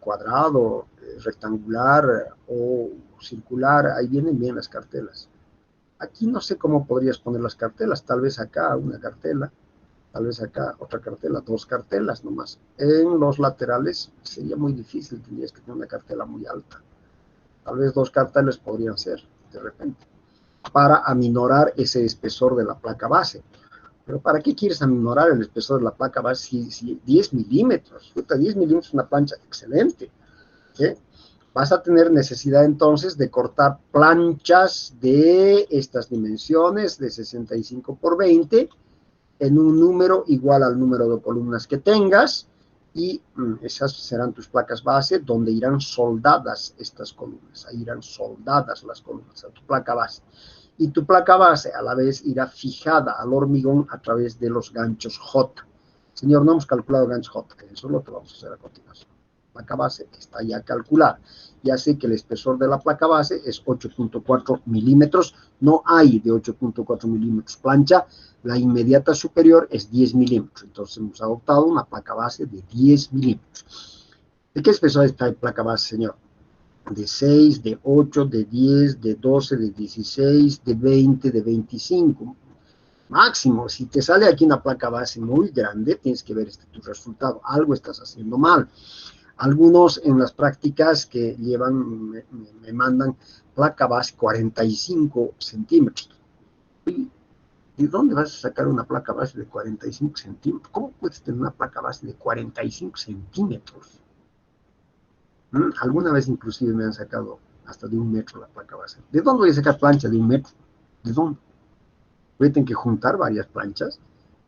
cuadrado, rectangular o circular. Ahí vienen bien las cartelas. Aquí no sé cómo podrías poner las cartelas. Tal vez acá una cartela, tal vez acá otra cartela, 2 cartelas nomás. En los laterales sería muy difícil, tendrías que tener una cartela muy alta. Tal vez 2 carteles podrían ser, de repente, para aminorar ese espesor de la placa base. Pero ¿para qué quieres aminorar el espesor de la placa base si 10 milímetros? 10 milímetros es una plancha excelente. ¿Sí? Vas a tener necesidad entonces de cortar planchas de estas dimensiones, de 65 por 20, en un número igual al número de columnas que tengas, y esas serán tus placas base, donde irán soldadas estas columnas. Ahí irán soldadas las columnas a tu placa base. Y tu placa base a la vez irá fijada al hormigón a través de los ganchos J. Señor, no hemos calculado ganchos J, que eso es lo que vamos a hacer a continuación. La placa base está ya calculada. Ya sé que el espesor de la placa base es 8.4 milímetros. No hay de 8.4 milímetros plancha. La inmediata superior es 10 milímetros. Entonces hemos adoptado una placa base de 10 milímetros. ¿De qué espesor está la placa base, señor? De 6, de 8, de 10, de 12, de 16, de 20, de 25. Máximo, si te sale aquí una placa base muy grande, tienes que ver tu resultado. Algo estás haciendo mal. Algunos en las prácticas que llevan, me mandan placa base 45 centímetros. ¿De dónde vas a sacar una placa base de 45 centímetros? ¿Cómo puedes tener una placa base de 45 centímetros? Alguna vez inclusive me han sacado hasta de 1 metro la placa base. ¿De dónde voy a sacar plancha de 1 metro? ¿De dónde? Voy a tener que juntar varias planchas.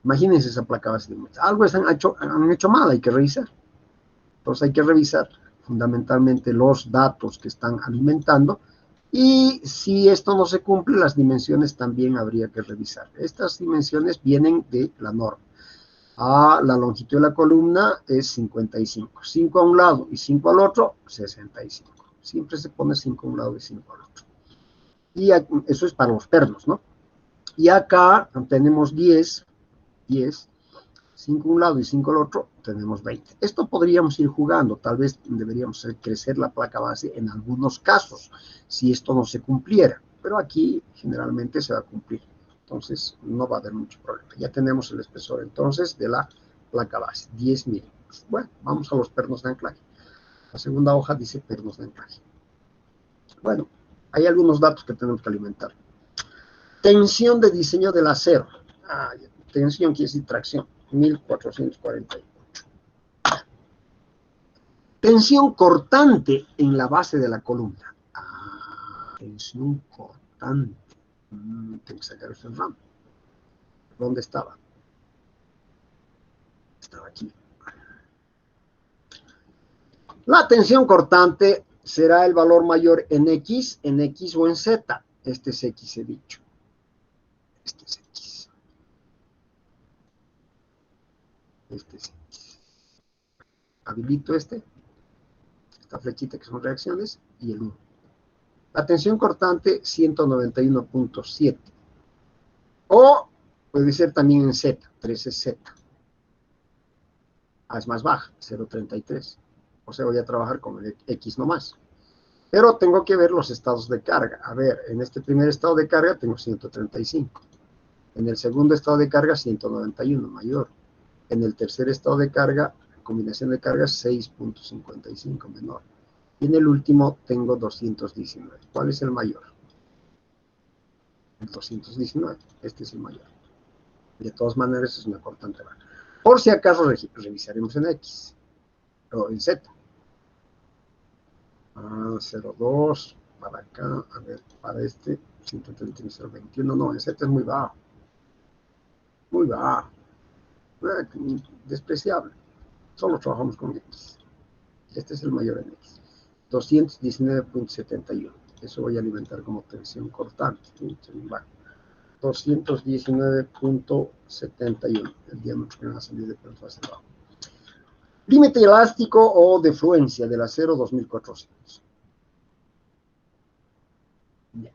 Imagínense esa placa base de 1 metro. Algo han hecho mal, hay que revisar. Entonces hay que revisar fundamentalmente los datos que están alimentando, y si esto no se cumple, las dimensiones también habría que revisar. Estas dimensiones vienen de la norma. La longitud de la columna es 55. 5 a un lado y 5 al otro, 65. Siempre se pone 5 a un lado y 5 al otro. Y eso es para los pernos, ¿no? Y acá tenemos 10, 5 a un lado y 5 al otro, tenemos 20. Esto podríamos ir jugando, tal vez deberíamos hacer crecer la placa base en algunos casos, si esto no se cumpliera, pero aquí generalmente se va a cumplir. entonces no va a haber mucho problema. Ya tenemos el espesor entonces de la placa base, 10 milímetros. Bueno, vamos a los pernos de anclaje. La segunda hoja dice pernos de anclaje. Bueno, hay algunos datos que tenemos que alimentar. Tensión de diseño del acero. Tensión quiere decir tracción, 1448. Tensión cortante en la base de la columna. Tensión cortante. Tengo que sacar ese RAM. ¿Dónde estaba? Estaba aquí. La tensión cortante será el valor mayor en X o en Z. Este es X, he dicho. Este es X. Este es X. Habilito esta flechita que son reacciones, y el 1. La tensión cortante, 191.7. O puede ser también en Z, 13Z. Es más baja, 0.33. O sea, voy a trabajar con el X nomás. Pero tengo que ver los estados de carga. A ver, en este primer estado de carga tengo 135. En el segundo estado de carga, 191, mayor. En el tercer estado de carga, combinación de cargas, 6.55, menor. Y en el último tengo 219. ¿Cuál es el mayor? El 219. Este es el mayor. De todas maneras, es una cortante baja. Por si acaso, revisaremos en X. O en Z. 0.2. Para acá. A ver, para este. 131.021. No, en Z es muy bajo. Muy bajo. Despreciable. Solo trabajamos con X. Este es el mayor en X. 219.71. Eso voy a alimentar como tensión cortante. 219.71. El diámetro que me va a salir de perno hacia abajo. Límite elástico o de fluencia del acero, 2400. Bien.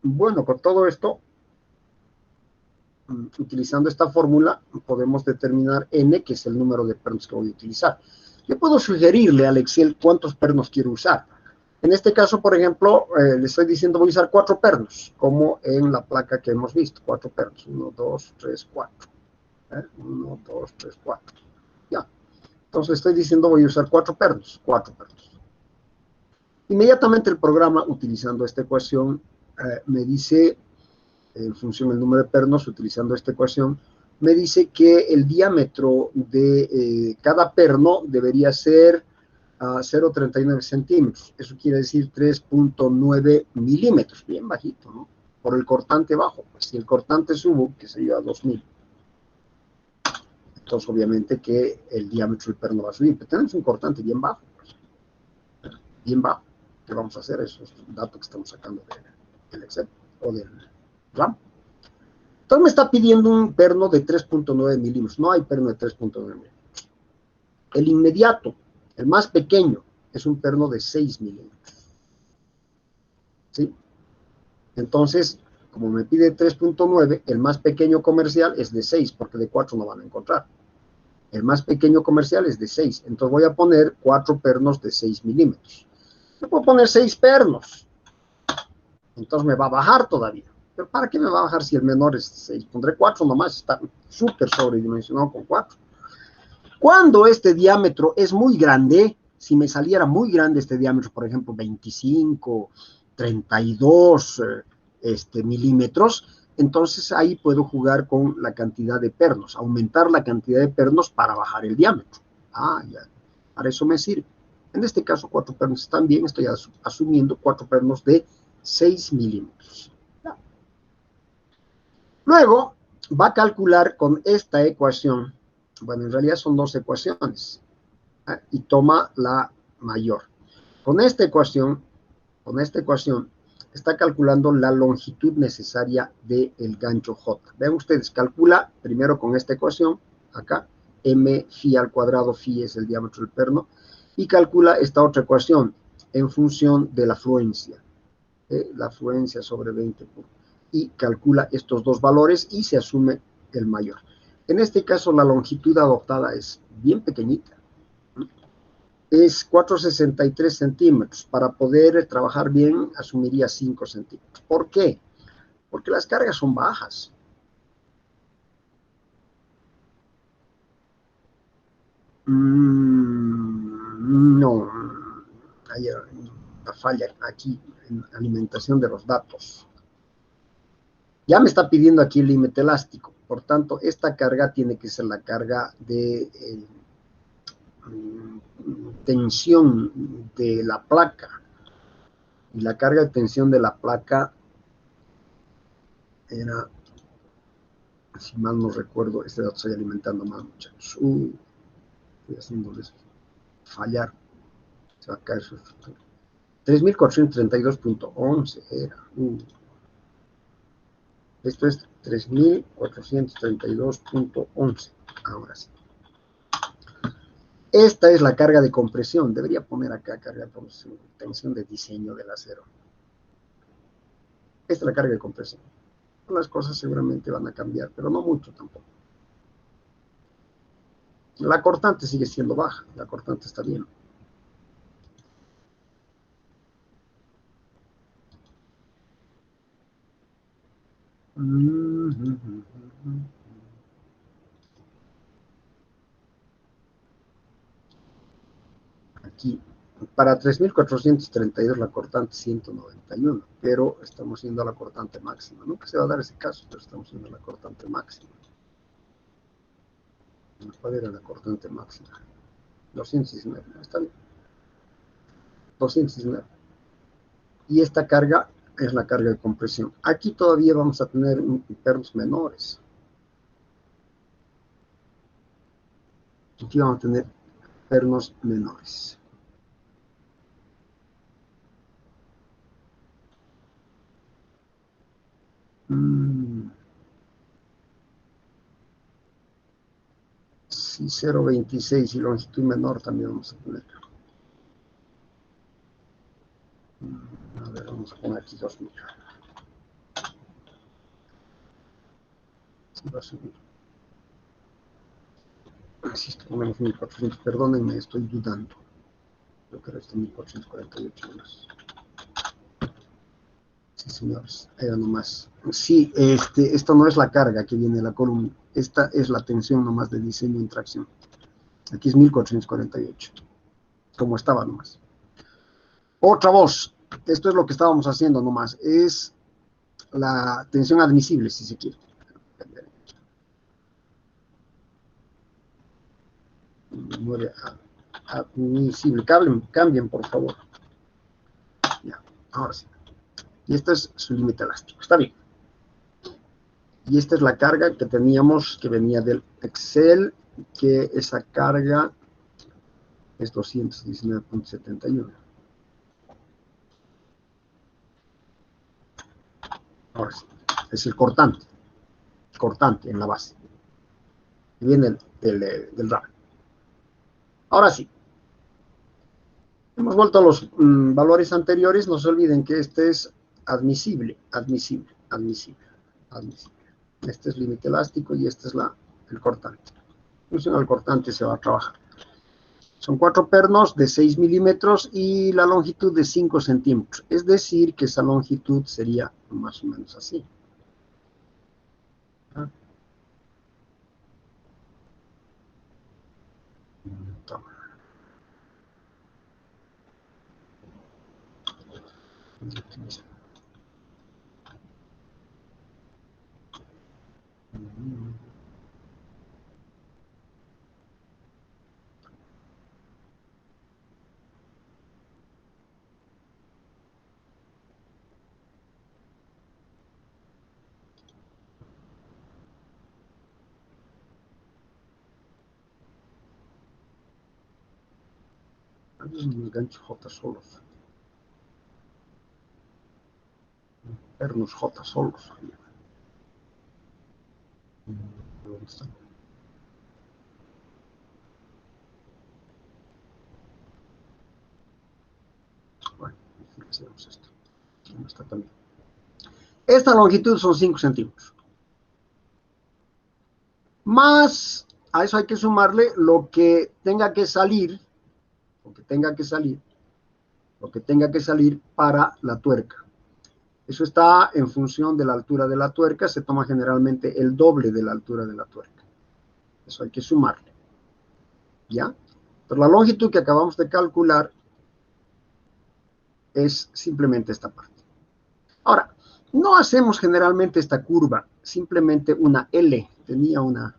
Bueno, con todo esto, utilizando esta fórmula, podemos determinar N, que es el número de pernos que voy a utilizar. Yo puedo sugerirle al Excel cuántos pernos quiero usar. En este caso, por ejemplo, le estoy diciendo voy a usar 4 pernos, como en la placa que hemos visto, 4 pernos. 1, 2, 3, 4. 1, 2, 3, 4. Ya. Entonces estoy diciendo voy a usar 4 pernos. 4 pernos. Inmediatamente el programa, utilizando esta ecuación, me dice, en función del número de pernos, utilizando esta ecuación, me dice que el diámetro de cada perno debería ser 0.39 centímetros. Eso quiere decir 3.9 milímetros. Bien bajito, ¿no? Por el cortante bajo. Pues si el cortante subo, que se lleva a 2000. Entonces, obviamente que el diámetro del perno va a subir. Pero tenemos un cortante bien bajo. Pues. Bien bajo. ¿Qué vamos a hacer? Eso es un dato que estamos sacando del Excel o del RAM. Entonces me está pidiendo un perno de 3.9 milímetros. No hay perno de 3.9 milímetros. El inmediato, el más pequeño, es un perno de 6 milímetros. ¿Sí? Entonces, como me pide 3.9, el más pequeño comercial es de 6, porque de 4 no van a encontrar. El más pequeño comercial es de 6. Entonces voy a poner 4 pernos de 6 milímetros. Yo puedo poner 6 pernos. Entonces me va a bajar todavía. ¿Pero para qué me va a bajar si el menor es 6? Pondré 4 nomás, está súper sobredimensionado con 4. Cuando este diámetro es muy grande, si me saliera muy grande este diámetro, por ejemplo, 25, 32 milímetros, entonces ahí puedo jugar con la cantidad de pernos, aumentar la cantidad de pernos para bajar el diámetro. Ya, para eso me sirve. En este caso, 4 pernos están bien, estoy asumiendo 4 pernos de 6 milímetros. Ya. Luego, va a calcular con esta ecuación, bueno, en realidad son 2 ecuaciones, y toma la mayor. Con esta ecuación, está calculando la longitud necesaria del gancho J. Vean ustedes, calcula primero con esta ecuación, acá, m phi al cuadrado, phi es el diámetro del perno, y calcula esta otra ecuación en función de la fluencia. La fluencia sobre 20 y calcula estos dos valores y se asume el mayor. En este caso la longitud adoptada es bien pequeñita. es 4,63 centímetros. Para poder trabajar bien, asumiría 5 centímetros. ¿Por qué? Porque las cargas son bajas. No, hay una falla aquí en alimentación de los datos. Ya me está pidiendo aquí el límite elástico. Por tanto, esta carga tiene que ser la carga de tensión de la placa. Y la carga de tensión de la placa era, si mal no recuerdo, este dato estoy alimentando más, muchachos. Estoy haciéndoles fallar. Se va a caer su estructura. 3.432.11 era. Esto es 3.432.11. Ahora sí. Esta es la carga de compresión. Debería poner acá carga de compresión, tensión de diseño del acero. Esta es la carga de compresión. Las cosas seguramente van a cambiar, pero no mucho tampoco. La cortante sigue siendo baja. La cortante está bien. Aquí, para 3.432 la cortante 191, pero estamos yendo a la cortante máxima. Nunca se va a dar ese caso, pero estamos yendo a la cortante máxima. ¿Cuál era la cortante máxima? 219, está bien. 219. Y esta carga es la carga de compresión. Aquí todavía vamos a tener pernos menores. Aquí vamos a tener pernos menores. Sí, 0,26 y longitud menor también vamos a tener. A ver, vamos a poner aquí 2.000. Sí, va a subir. Así es que ponemos 1.400. Perdónenme, estoy dudando. Yo creo que este 1.448 más. Sí, señores, era nomás. Sí, esto no es la carga que viene de la columna. Esta es la tensión nomás de diseño en tracción. Aquí es 1.448. Como estaba nomás. Otra voz. Esto es lo que estábamos haciendo nomás. Es la tensión admisible, si se quiere. Admisible. Cambien, por favor. Ya, ahora sí. Y este es su límite elástico. Está bien. Y esta es la carga que teníamos, que venía del Excel, que esa carga es 219.71. Ahora sí. Es el cortante en la base. Y viene del RAM. Ahora sí. Hemos vuelto a los valores anteriores. No se olviden que este es admisible. Este es límite elástico y este es el cortante. Función al cortante se va a trabajar. Son 4 pernos de 6 milímetros y la longitud de 5 centímetros. Es decir, que esa longitud sería más o menos así. Toma. Gancho J solos. Pernos J solos. ¿Dónde están? Bueno, hacemos esto. ¿Dónde está también? Esta longitud son 5 centímetros. Más, a eso hay que sumarle lo que tenga que salir lo que tenga que salir para la tuerca. Eso está en función de la altura de la tuerca, se toma generalmente el doble de la altura de la tuerca. Eso hay que sumarle. ¿Ya? Pero la longitud que acabamos de calcular es simplemente esta parte. Ahora, no hacemos generalmente esta curva, simplemente una L. Tenía una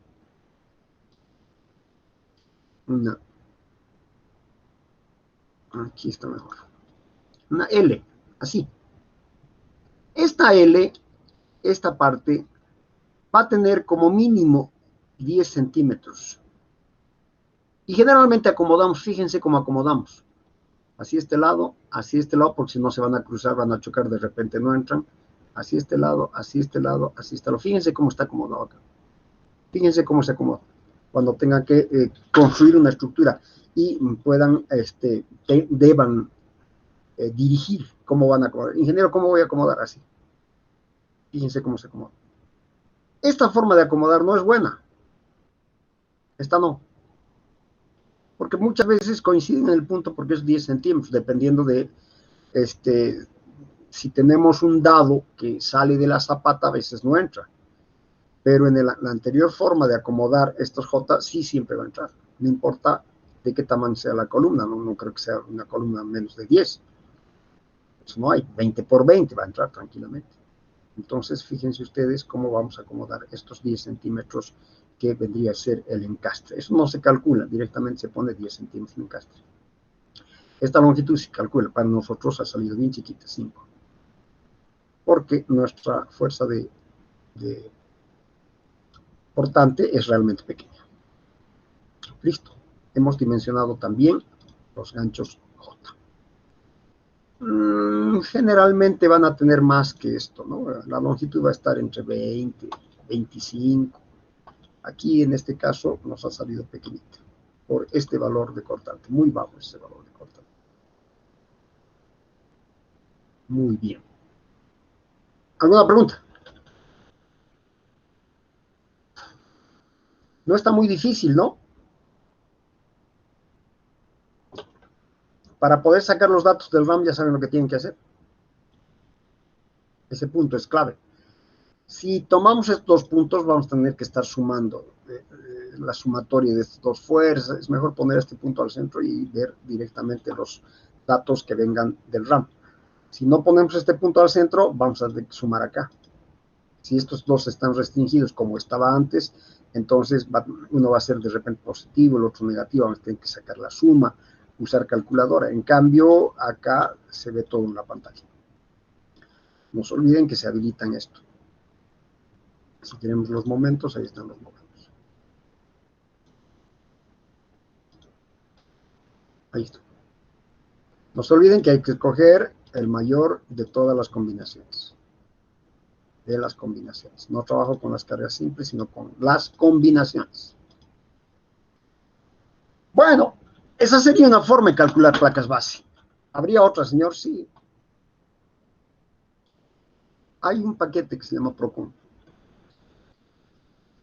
aquí está mejor. Una L, así. Esta L, esta parte, va a tener como mínimo 10 centímetros. Y generalmente acomodamos, fíjense cómo acomodamos. Así este lado, porque si no se van a cruzar, van a chocar, de repente no entran. Así este lado, así este lado, así este lado. Fíjense cómo está acomodado acá. Fíjense cómo se acomoda. Cuando tengan que construir una estructura y puedan, deban dirigir cómo van a acomodar. Ingeniero, ¿cómo voy a acomodar? Así. Fíjense cómo se acomoda. Esta forma de acomodar no es buena. Esta no. Porque muchas veces coinciden en el punto porque es 10 centímetros, dependiendo de, si tenemos un dado que sale de la zapata, a veces no entra. Pero en la anterior forma de acomodar estos J, sí siempre va a entrar. No importa de qué tamaño sea la columna, no creo que sea una columna menos de 10. Eso no hay, 20 por 20 va a entrar tranquilamente. Entonces, fíjense ustedes cómo vamos a acomodar estos 10 centímetros que vendría a ser el encastre. Eso no se calcula, directamente se pone 10 centímetros de encastre. Esta longitud se calcula, para nosotros ha salido bien chiquita, 5. Porque nuestra fuerza de portante es realmente pequeña. Listo. Hemos dimensionado también los ganchos J. Generalmente van a tener más que esto, ¿no? La longitud va a estar entre 20, 25. Aquí en este caso nos ha salido pequeñita por este valor de cortante, muy bajo este valor de cortante. Muy bien. ¿Alguna pregunta? No está muy difícil, ¿no? Para poder sacar los datos del RAM ya saben lo que tienen que hacer. Ese punto es clave. Si tomamos estos dos puntos, vamos a tener que estar sumando la sumatoria de estas dos fuerzas. Es mejor poner este punto al centro y ver directamente los datos que vengan del RAM. Si no ponemos este punto al centro, vamos a sumar acá. Si estos dos están restringidos como estaba antes, entonces uno va a ser de repente positivo, el otro negativo, vamos a tener que sacar la suma, usar calculadora. En cambio, acá se ve todo en la pantalla. No se olviden que se habilitan esto. Si tenemos los momentos, ahí están los momentos. Ahí está. No se olviden que hay que escoger el mayor de todas las combinaciones. No trabajo con las cargas simples, sino con las combinaciones. Bueno, esa sería una forma de calcular placas base. ¿Habría otra, señor? Sí. Hay un paquete que se llama Procon,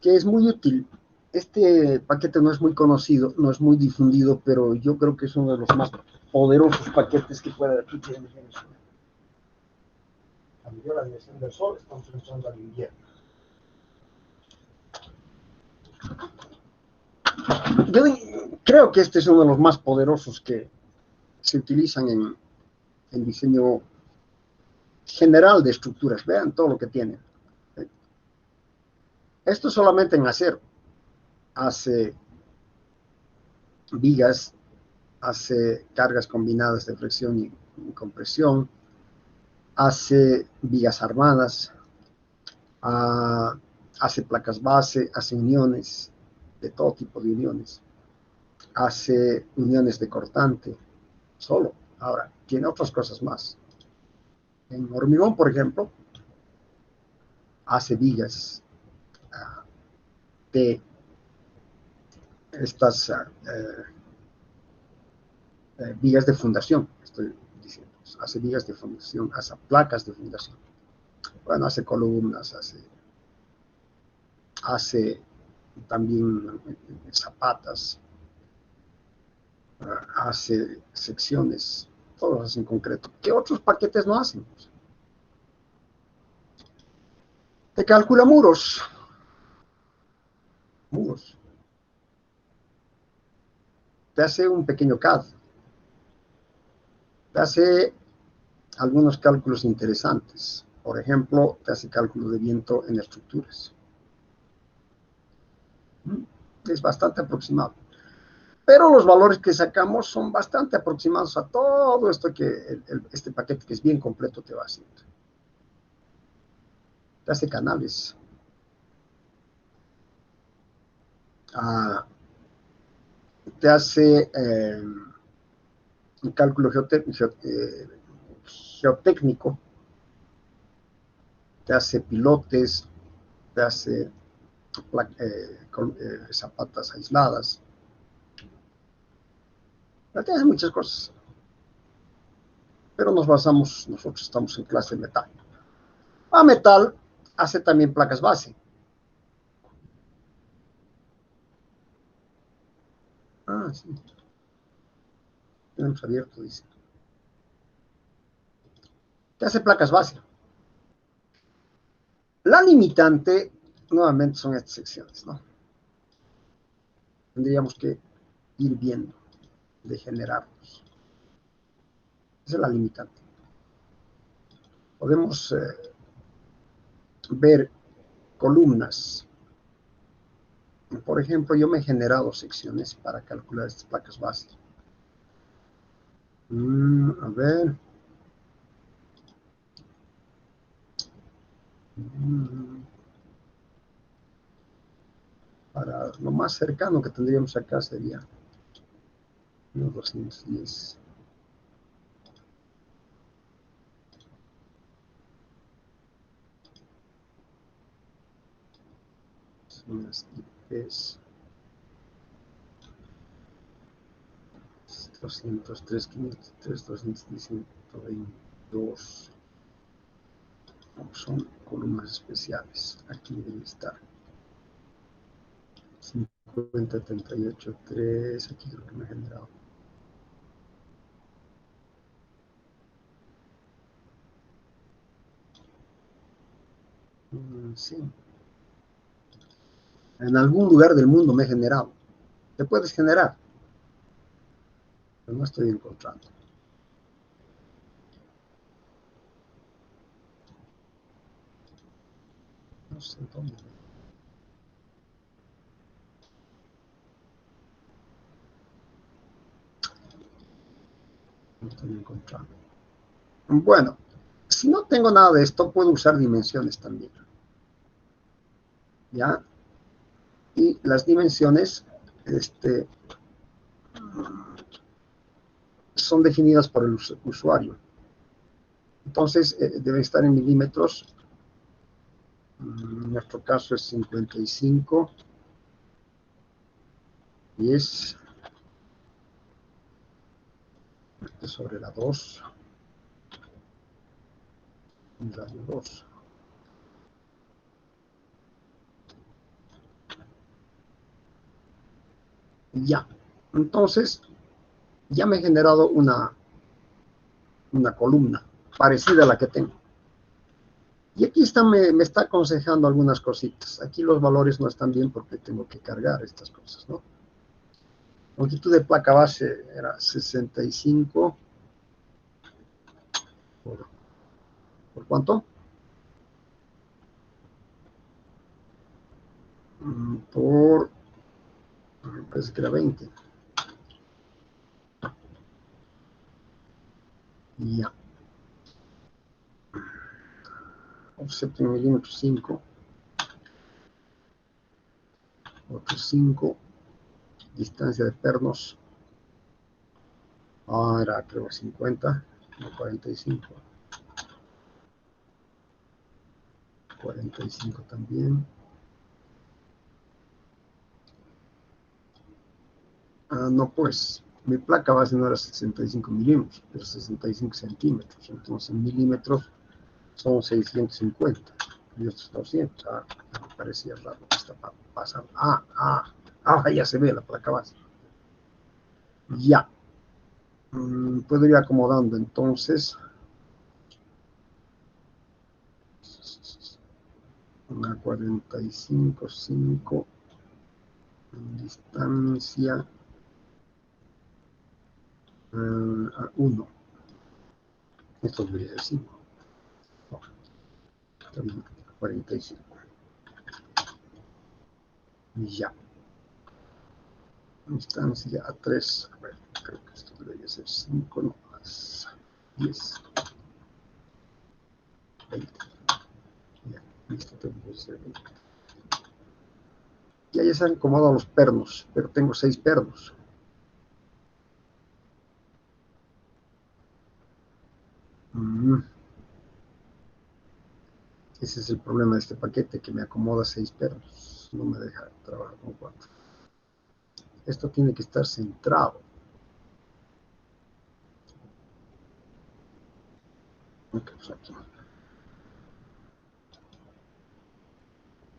que es muy útil. Este paquete no es muy conocido, no es muy difundido, pero yo creo que es uno de los más poderosos paquetes que pueda haber. Cambió la dirección del sol, estamos entrando al invierno. Yo creo que este es uno de los más poderosos que se utilizan en diseño general de estructuras. Vean todo lo que tiene. Esto es solamente en acero. Hace vigas, hace cargas combinadas de flexión y compresión, hace vigas armadas, hace placas base, hace uniones, de todo tipo de uniones, hace uniones de cortante, solo. Ahora, tiene otras cosas más. En hormigón, por ejemplo, hace vigas de estas vigas de fundación, estoy diciendo, hace vigas de fundación, hace placas de fundación. Bueno, hace columnas, hace también zapatas, hace secciones, todos hacen concreto, que otros paquetes no hacen. Te calcula muros. Te hace un pequeño CAD. Te hace algunos cálculos interesantes. Por ejemplo, te hace cálculo de viento en estructuras. Es bastante aproximado. Pero los valores que sacamos son bastante aproximados a todo esto que este paquete, que es bien completo, te va haciendo. Te hace canales. Te hace un cálculo geotécnico. Te hace pilotes. Te hace zapatas aisladas. Te hace muchas cosas. Pero nosotros estamos en clase de metal. Metal hace también placas base. Sí. Tenemos abierto, dice. Te hace placas base. La limitante, nuevamente, son estas secciones, ¿no? Tendríamos que ir viendo, degenerarlos. Esa es la limitante. Podemos ver columnas. Por ejemplo, yo me he generado secciones para calcular estas placas base. A ver. Para lo más cercano que tendríamos acá sería 210. Son las IPs 203, 503, 210, 122. Son columnas especiales. Aquí deben estar 50, 38, 3. Aquí creo que me ha generado. Sí. En algún lugar del mundo me he generado. Te puedes generar, pero no estoy encontrando. No sé dónde. No estoy encontrando. Bueno, si no tengo nada de esto, puedo usar dimensiones también. ¿Ya? Y las dimensiones son definidas por el usuario. Entonces, deben estar en milímetros. En nuestro caso es 55. Y es sobre la 2. Radio 2. Ya. Entonces, ya me he generado una columna parecida a la que tengo. Y aquí me está aconsejando algunas cositas. Aquí los valores no están bien porque tengo que cargar estas cosas, ¿no? Longitud de placa base era 65. ¿Por cuánto? Me parece que era 20. Ya. Offset en milímetros 5. Otro 5. Distancia de pernos. Era creo 50. No, 45. 45 también. No, pues, mi placa base no era 65 milímetros, pero 65 centímetros. Entonces, en milímetros son 650. Y estos 200. Me parecía raro que está pasando. Ya se ve la placa base. Ya. Puedo ir acomodando entonces una 45, 5, distancia a 1. Esto debería ser 5. 45. Ya. Distancia a 3. A ver, creo que esto debería ser 5, no más. 10. 20. Ya, listo, tengo que ser 20. Ya se han acomodado los pernos, pero tengo 6 pernos. Ese es el problema de este paquete, que me acomoda 6 pernos. No me deja trabajar con 4. Esto tiene que estar centrado. Ok, pues aquí.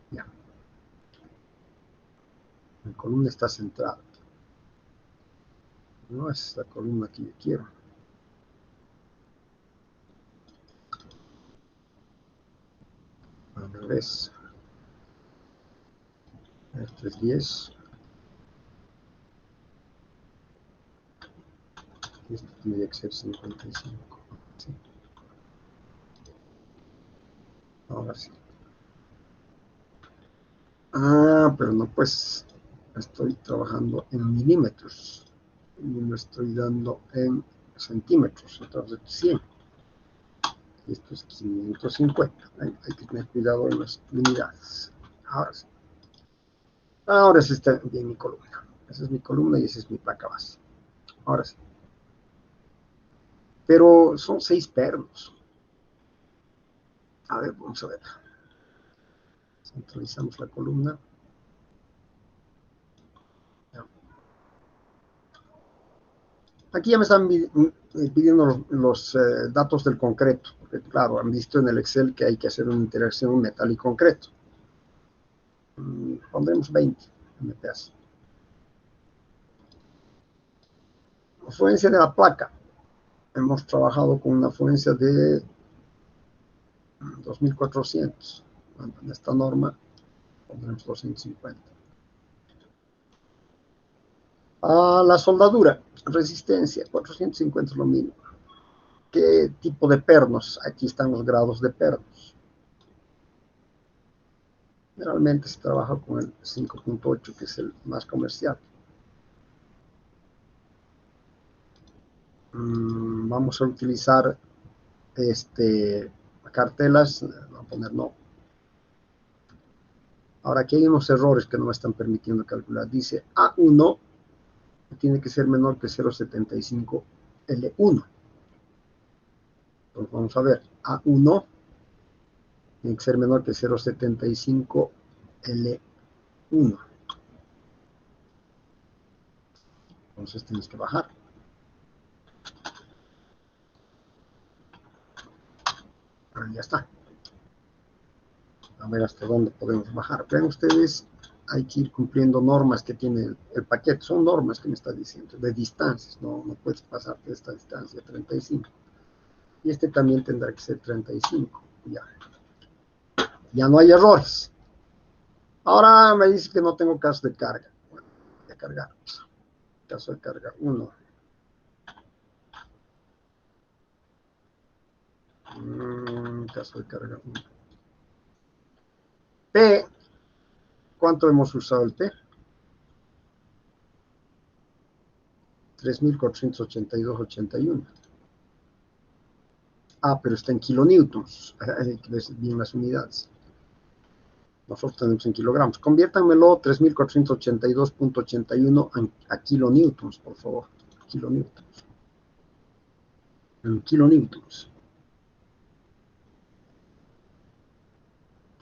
Ya. Mi columna está centrada. No es la columna que yo quiero. Al revés. Esto es 10. Y esto tendría que ser 55. ¿Sí? Ahora sí. Pero no, pues estoy trabajando en milímetros. Y lo estoy dando en centímetros. Entonces 100. Y esto es 550. Hay que tener cuidado en las unidades. Ahora sí. Ahora sí está bien mi columna. Esa es mi columna y esa es mi placa base. Ahora sí. Pero son 6 pernos. A ver, vamos a ver. Centralizamos la columna. Ya. Aquí ya me están pidiendo los datos del concreto. Porque, claro, han visto en el Excel que hay que hacer una interacción metal y concreto. Pondremos 20 MPas. Afluencia de la placa. Hemos trabajado con una afluencia de 2400. En esta norma pondremos 250. La soldadura, resistencia, 450 es lo mínimo. ¿Qué tipo de pernos? Aquí están los grados de pernos. Generalmente se trabaja con el 5.8, que es el más comercial. Vamos a utilizar cartelas, voy a poner no. Ahora aquí hay unos errores que no me están permitiendo calcular. Dice A1 tiene que ser menor que 0.75 L1. Entonces vamos a ver, A1 tiene que ser menor que 0.75 L1. Entonces tienes que bajar. Ya está. A ver hasta dónde podemos bajar. Vean ustedes, hay que ir cumpliendo normas que tiene el paquete. Son normas que me está diciendo, de distancias. No puedes pasar de esta distancia, 35. Y este también tendrá que ser 35. Ya no hay errores. Ahora me dice que no tengo caso de carga. Bueno, voy a cargar. Caso de carga 1. Caso de carga 1. P. ¿Cuánto hemos usado el P? 3482.81. Pero está en kilonewtons. Hay que ver bien las unidades. Nosotros tenemos en kilogramos. Conviértanmelo 3482.81 a kilonewtons, por favor. Kilonewtons. En kilonewtons.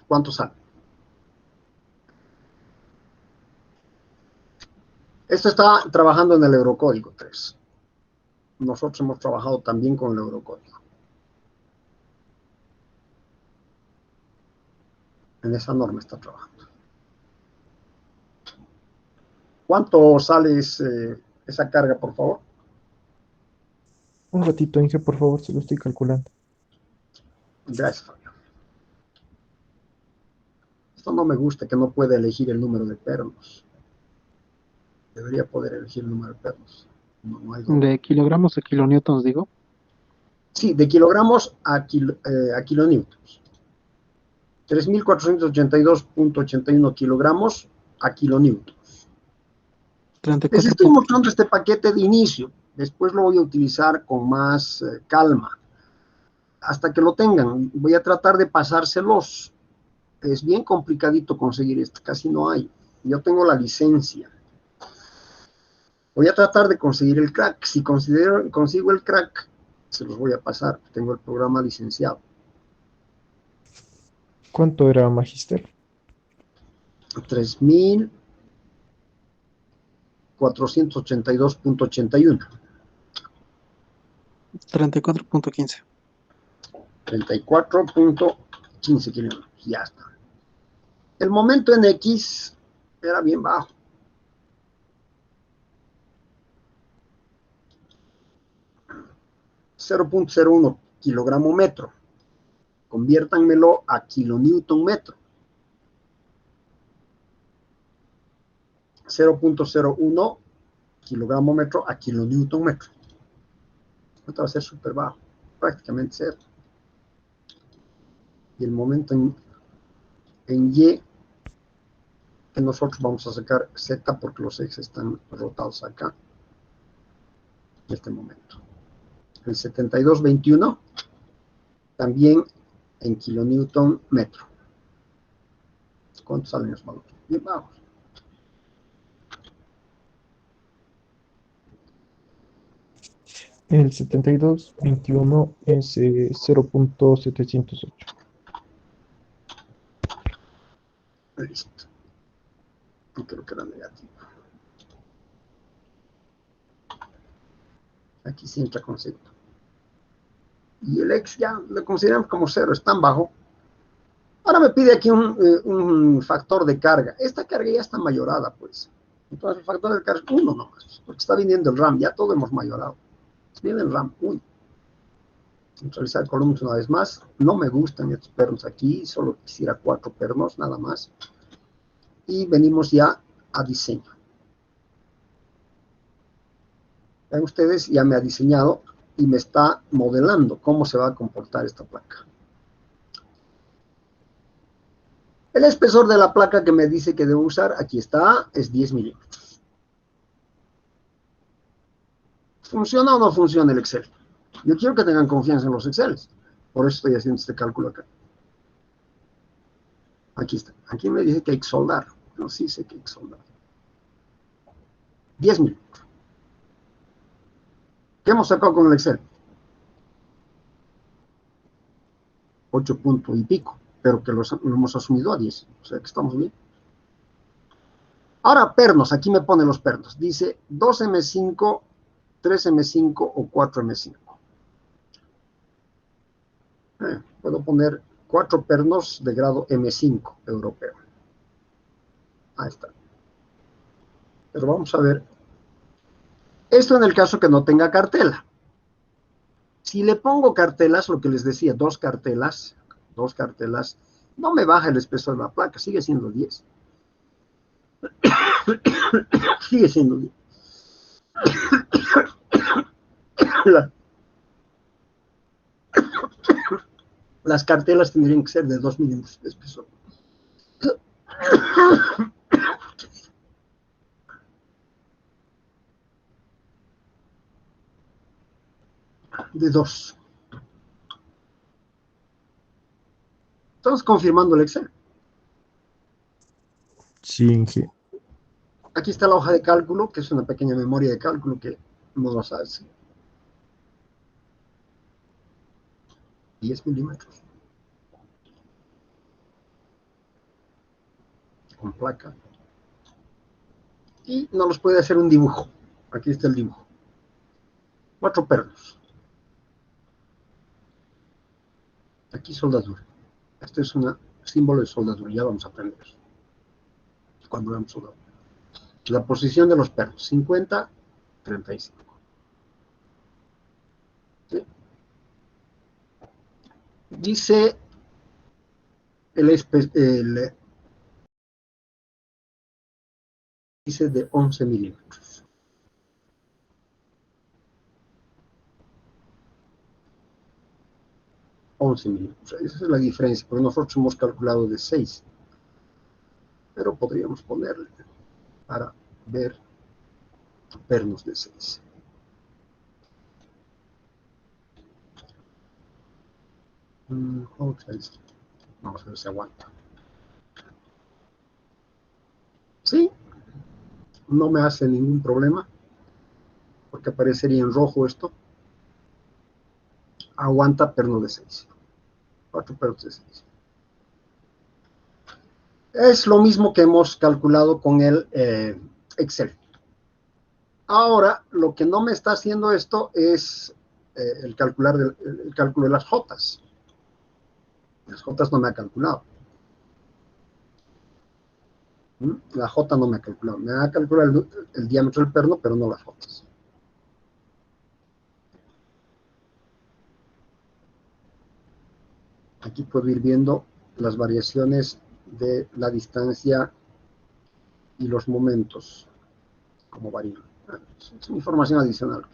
¿Cuánto sale? Esto está trabajando en el Eurocódigo 3. Nosotros hemos trabajado también con el Eurocódigo. En esa norma está trabajando. ¿Cuánto sale esa carga, por favor? Un ratito, Inge, por favor, se lo estoy calculando. Gracias, Fabio. Esto no me gusta, que no puede elegir el número de pernos. Debería poder elegir el número de pernos. No, no hay doble. De kilogramos a kilonewtons, digo. Sí, de kilogramos a kilonewtons. 3.482.81 kilogramos a kilonewtons. Les estoy 34. mostrando este paquete de inicio. Después lo voy a utilizar con más calma. Hasta que lo tengan. Voy a tratar de pasárselos. Es bien complicadito conseguir esto. Casi no hay. Yo tengo la licencia. Voy a tratar de conseguir el crack. Si consigo el crack, se los voy a pasar. Tengo el programa licenciado. ¿Cuánto era, Magister? 3.482.81. 34.15. 34.15 kilómetros. Ya está. El momento en X era bien bajo. .01 kilogramo metro. Conviértanmelo a kilonewton metro. 0.01 kilogramo metro a kilonewton metro. Esto va a ser súper bajo, prácticamente cero. Y el momento en Y, que nosotros vamos a sacar Z porque los ejes están rotados acá. En este momento. El 72.21 también en kilonewton metro. ¿Cuántos salen los valores? Bien bajos. El 72.21 es 0.708. Listo. No creo que era negativo. Aquí sí entra concepto. Y el X ya lo consideramos como cero, es tan bajo. Ahora me pide aquí un factor de carga. Esta carga ya está mayorada, pues. Entonces el factor de carga es 1 nomás, porque está viniendo el RAM, ya todo hemos mayorado. Viene el RAM 1. Centralizar columnas una vez más. No me gustan estos pernos aquí, solo quisiera 4 pernos nada más. Y venimos ya a diseño. Ven ustedes, ya me ha diseñado y me está modelando cómo se va a comportar esta placa. El espesor de la placa que me dice que debo usar, aquí está, es 10 milímetros. ¿Funciona o no funciona el Excel? Yo quiero que tengan confianza en los Exceles. Por eso estoy haciendo este cálculo acá. Aquí está. Aquí me dice que hay que soldar. No, sí sé que hay que soldar. 10 milímetros. ¿Qué hemos sacado con el Excel? 8 puntos y pico. Pero que lo hemos asumido a 10. O sea que estamos bien. Ahora, pernos. Aquí me ponen los pernos. Dice 2M5, 3M5 o 4M5. Puedo poner 4 pernos de grado M5 europeo. Ahí está. Pero vamos a ver. Esto en el caso que no tenga cartela. Si le pongo cartelas, lo que les decía, dos cartelas, no me baja el espesor de la placa, sigue siendo 10. Sigue siendo 10. Las cartelas tendrían que ser de 2 milímetros de espesor. De 2. Estamos confirmando el Excel. Sí, Inge. Aquí está la hoja de cálculo, que es una pequeña memoria de cálculo que no lo sabes. 10 milímetros. Con placa. Y nos los puede hacer un dibujo. Aquí está el dibujo. 4 pernos. Aquí soldadura. Este es un símbolo de soldadura. Ya vamos a aprender eso. Cuando veamos soldadura. La posición de los pernos. 50, 35. ¿Sí? Dice dice de 11 milímetros. Esa es la diferencia, porque nosotros hemos calculado de 6, pero podríamos ponerle para ver pernos de 6. Vamos a ver si aguanta. Sí, no me hace ningún problema, porque aparecería en rojo esto. Aguanta perno de 6. 4 pernos de 6. Es lo mismo que hemos calculado con el Excel. Ahora, lo que no me está haciendo esto es el cálculo de las Jotas. Las Jotas no me ha calculado. La J no me ha calculado. Me ha calculado el diámetro del perno, pero no las Jotas. Aquí puedo ir viendo las variaciones de la distancia y los momentos, como varían. Es información adicional.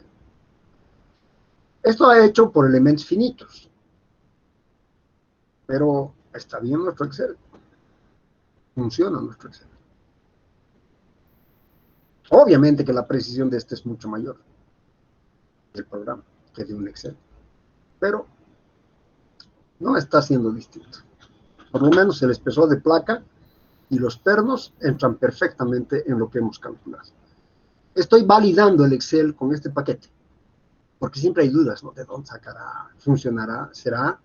Esto ha hecho por elementos finitos, pero está bien nuestro Excel. Funciona nuestro Excel. Obviamente que la precisión de este es mucho mayor del programa que de un Excel, pero no está siendo distinto. Por lo menos el espesor de placa y los pernos entran perfectamente en lo que hemos calculado. Estoy validando el Excel con este paquete, porque siempre hay dudas, ¿no? ¿De dónde sacará? ¿Funcionará? ¿Será?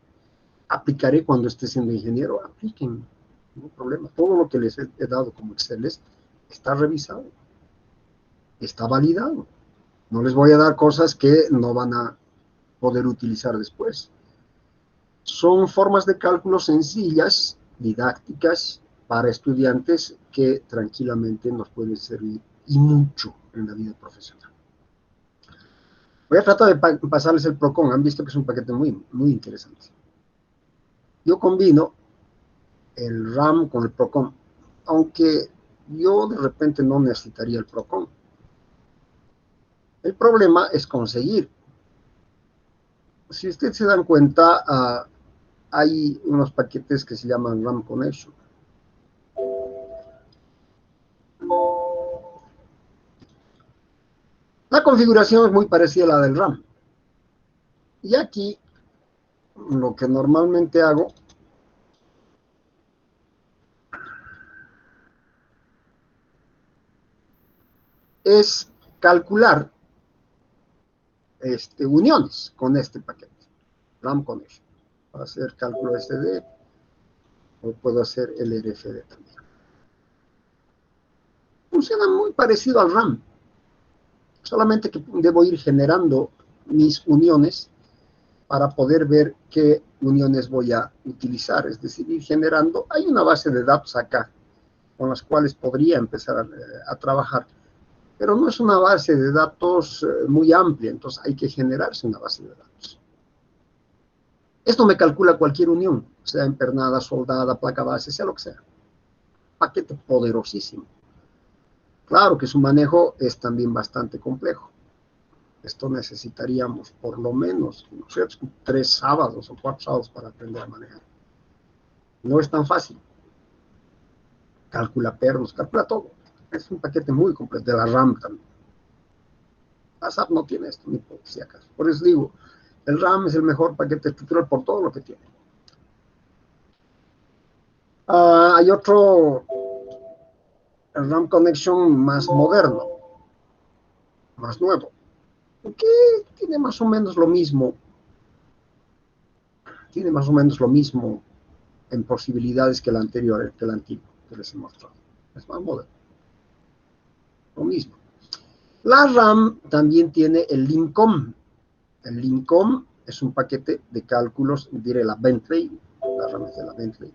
Aplicaré cuando esté siendo ingeniero. Apliquen, no hay problema. Todo lo que les he dado como Excel está revisado, está validado. No les voy a dar cosas que no van a poder utilizar después. Son formas de cálculo sencillas, didácticas, para estudiantes que tranquilamente nos pueden servir y mucho en la vida profesional. Voy a tratar de pasarles el Procon. Han visto que es un paquete muy, muy interesante. Yo combino el RAM con el Procon, aunque yo de repente no necesitaría el Procon. El problema es conseguir. Si ustedes se dan cuenta, hay unos paquetes que se llaman RAM Connection. La configuración es muy parecida a la del RAM. Y aquí, lo que normalmente hago es calcular uniones con este paquete, RAM Connection. Puedo hacer cálculo SD o puedo hacer LRFD también. Funciona muy parecido al RAM, solamente que debo ir generando mis uniones para poder ver qué uniones voy a utilizar, es decir, ir generando. Hay una base de datos acá con las cuales podría empezar a trabajar, pero no es una base de datos muy amplia, entonces hay que generarse una base de datos. Esto me calcula cualquier unión, sea empernada, soldada, placa base, sea lo que sea. Paquete poderosísimo. Claro que su manejo es también bastante complejo. Esto necesitaríamos por lo menos, no sé, 3 sábados o 4 sábados para aprender a manejar. No es tan fácil. Calcula pernos, calcula todo. Es un paquete muy completo, de la RAM también. La SAP no tiene esto, ni por si acaso. Por eso digo, el RAM es el mejor paquete estructural por todo lo que tiene. Hay otro, el RAM Connection más moderno, más nuevo, que tiene más o menos lo mismo. Tiene más o menos lo mismo en posibilidades que el anterior, que el antiguo, que les he mostrado. Es más moderno. Lo mismo. La RAM también tiene el Lincom. El Lincom es un paquete de cálculos, diré la Bentley. La RAM es de la Bentley.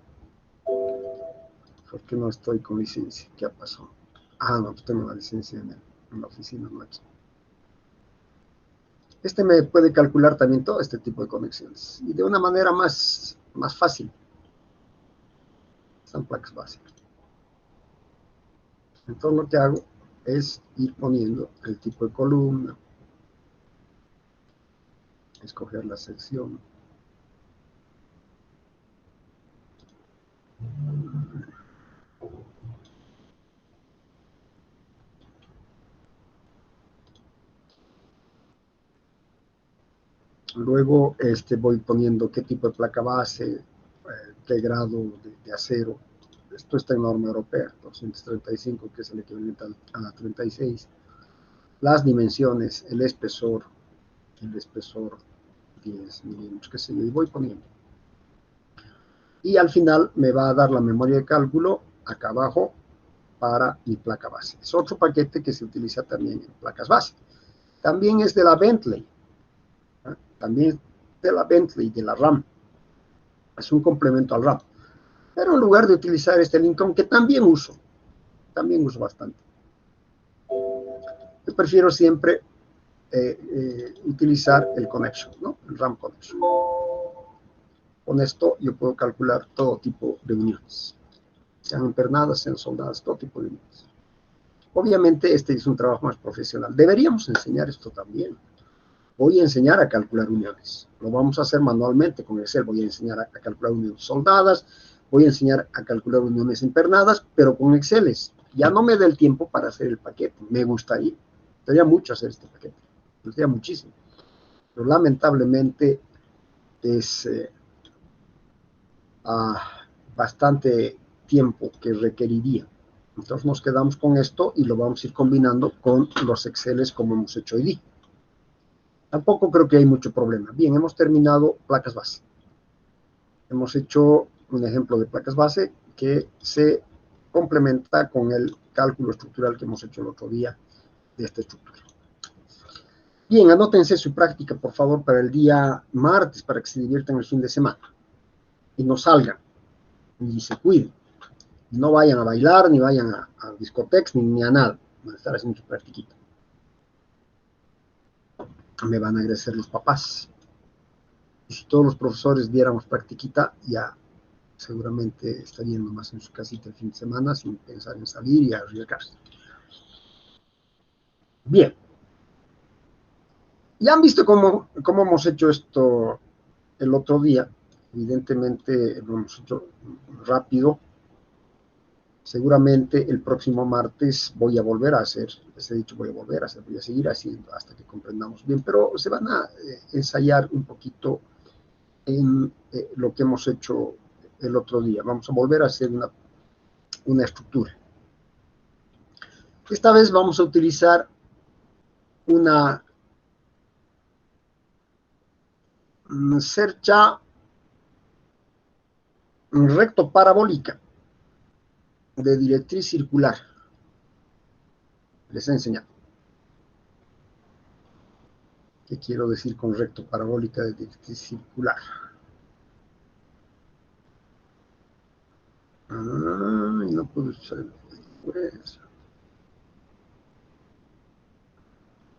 ¿Por qué no estoy con licencia? ¿Qué ha pasado? No, pues tengo la licencia en la oficina, no aquí. Este me puede calcular también todo este tipo de conexiones y de una manera más fácil. Son placas básicas. Entonces lo que hago es ir poniendo el tipo de columna, escoger la sección. Luego voy poniendo qué tipo de placa base, qué grado de acero. Esto está en norma europea, 235, que es el equivalente a la 36. Las dimensiones, el espesor 10 milímetros, qué sé yo, y voy poniendo. Y al final me va a dar la memoria de cálculo acá abajo para mi placa base. Es otro paquete que se utiliza también en placas base. También es de la Bentley, ¿eh? También de la Bentley, de la RAM. Es un complemento al RAM. Pero en lugar de utilizar este Lincoln, que también uso bastante, yo prefiero siempre utilizar el connection, ¿no? El RAM connection. Con esto yo puedo calcular todo tipo de uniones, sean empernadas, sean soldadas, todo tipo de uniones. Obviamente este es un trabajo más profesional. Deberíamos enseñar esto también. Voy a enseñar a calcular uniones. Lo vamos a hacer manualmente con Excel. Voy a enseñar a calcular uniones soldadas, voy a enseñar a calcular uniones empernadas, pero con Excel. Ya no me da el tiempo para hacer el paquete. Me gustaría mucho hacer este paquete. Me gustaría muchísimo. Pero lamentablemente es bastante tiempo que requeriría. Entonces nos quedamos con esto y lo vamos a ir combinando con los Exceles como hemos hecho hoy día. Tampoco creo que hay mucho problema. Bien, hemos terminado placas base. Hemos hecho un ejemplo de placas base que se complementa con el cálculo estructural que hemos hecho el otro día de esta estructura. Bien, anótense su práctica, por favor, para el día martes, para que se diviertan el fin de semana. Y no salgan, y se cuiden. No vayan a bailar, ni vayan a discotecas, ni a nada. Van a estar haciendo su practiquita. Me van a agradecer los papás. Y si todos los profesores diéramos practiquita, ya seguramente estarían nomás en su casita el fin de semana sin pensar en salir y arriesgarse. Bien. Ya han visto cómo hemos hecho esto el otro día. Evidentemente lo hemos hecho rápido. Seguramente el próximo martes voy a volver a hacer, les he dicho voy a volver a hacer, voy a seguir haciendo hasta que comprendamos bien, pero se van a ensayar un poquito en lo que hemos hecho el otro día. Vamos a volver a hacer una estructura. Esta vez vamos a utilizar una cercha recto parabólica de directriz circular. Les he enseñado. ¿Qué quiero decir con recto parabólica de directriz circular? No puedo usar eso.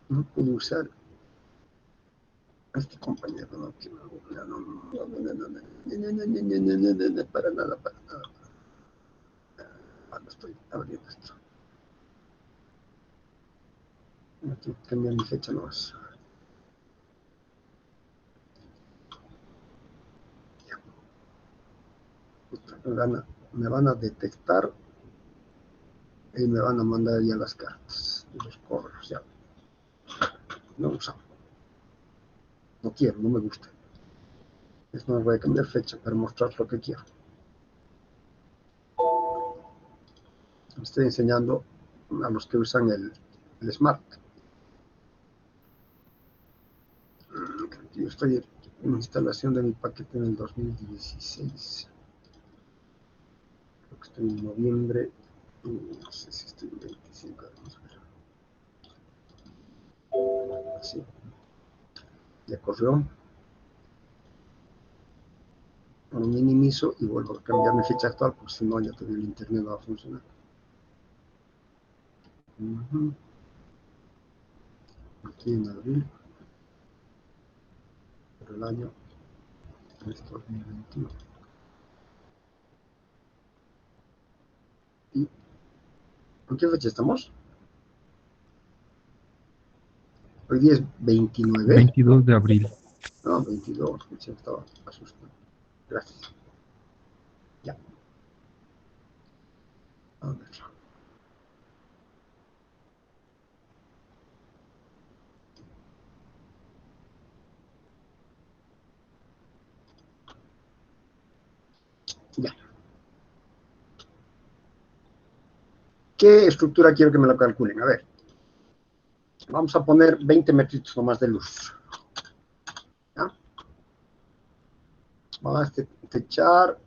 No puedo usar a este compañero, no, para nada. Cuando estoy abriendo esto. No tengo que cambiar mi fecha nomás. Me van a detectar y me van a mandar ya las cartas y los correos. Ya. No usamos. No quiero, no me gusta. Es más, voy a cambiar fecha para mostrar lo que quiero. Estoy enseñando a los que usan el Smart. Yo estoy en instalación de mi paquete en el 2016. Creo que estoy en noviembre. No sé si estoy en 25. Vamos a ver. Así. Ya corrió. Lo minimizo y vuelvo a cambiar mi fecha actual, porque si no, ya todavía el internet no va a funcionar. Aquí en abril. Pero el año es 2021. ¿Y en qué fecha estamos? Hoy día es 29. 22 de abril. No, 22. Se estaba asustado. Gracias. Ya. A ver. Ya. ¿Qué estructura quiero que me lo calculen? A ver. Vamos a poner 20 metritos nomás de luz. ¿Ya? Vamos a techar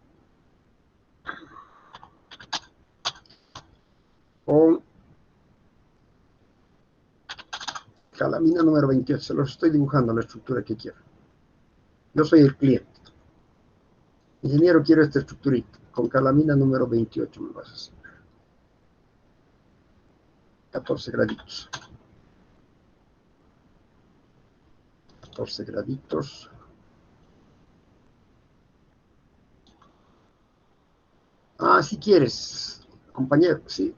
con calamina número 28. Se los estoy dibujando la estructura que quiero. Yo soy el cliente. Ingeniero, quiero esta estructurita. Con calamina número 28 me vas a hacer. 14 graditos. 14 graditos. Ah, si quieres, compañero, sí.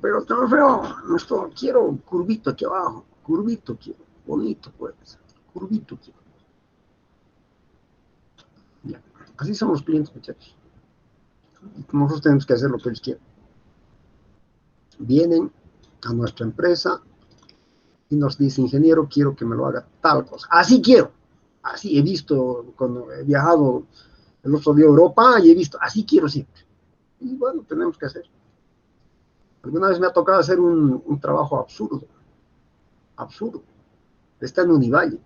Pero está feo. Esto, quiero curvito aquí abajo. Curvito quiero. Bonito, pues. Curvito quiero. Ya. Así son los clientes, muchachos. Nosotros tenemos que hacer lo que ellos quieren. Vienen a nuestra empresa y nos dice, ingeniero, quiero que me lo haga tal cosa. Así quiero. Así he visto cuando he viajado el otro día a Europa y he visto, así quiero siempre. Y bueno, tenemos que hacer. Alguna vez me ha tocado hacer un trabajo absurdo. Absurdo. Está en Univalle.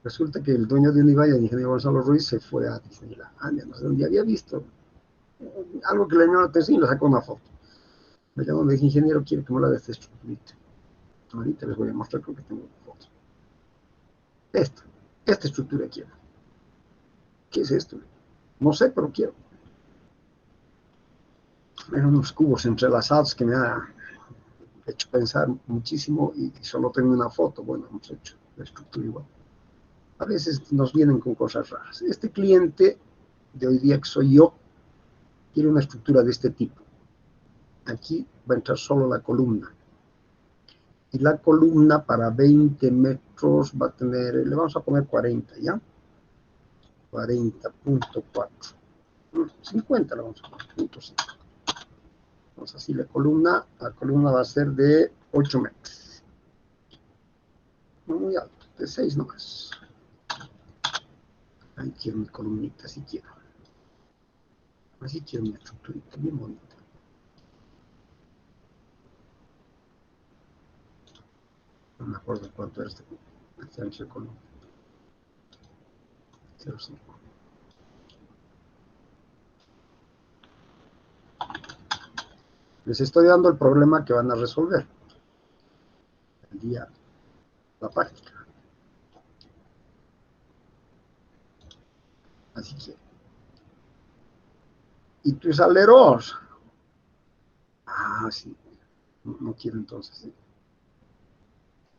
Resulta que el dueño de Univalle, el ingeniero Gonzalo Ruiz, se fue a Disneylandia, no sé dónde había visto algo que le llamó la atención y le sacó una foto. Me llamó y me dijo, ingeniero, quiero que me lo haga esta estructurita. Ahorita les voy a mostrar, creo que tengo una foto. Esta estructura quiero. ¿Qué es esto? No sé, pero quiero. Eran unos cubos entrelazados que me ha hecho pensar muchísimo y solo tengo una foto. Bueno, hemos hecho la estructura igual. A veces nos vienen con cosas raras. Este cliente de hoy día que soy yo, quiere una estructura de este tipo. Aquí va a entrar solo la columna. Y la columna para 20 metros va a tener, le vamos a poner 40, ¿ya? 40.4. 50 le vamos a poner, punto 5. Entonces así la columna va a ser de 8 metros. No muy alto, de 6 nomás. Ahí quiero mi columnita, así quiero. Así quiero mi estructurita, bien bonita. No me acuerdo cuánto era este ancho de columna. 0,5. Les estoy dando el problema que van a resolver el día, la práctica. Así que. ¿Y tus aleros? Ah, sí. No quiero entonces, sí.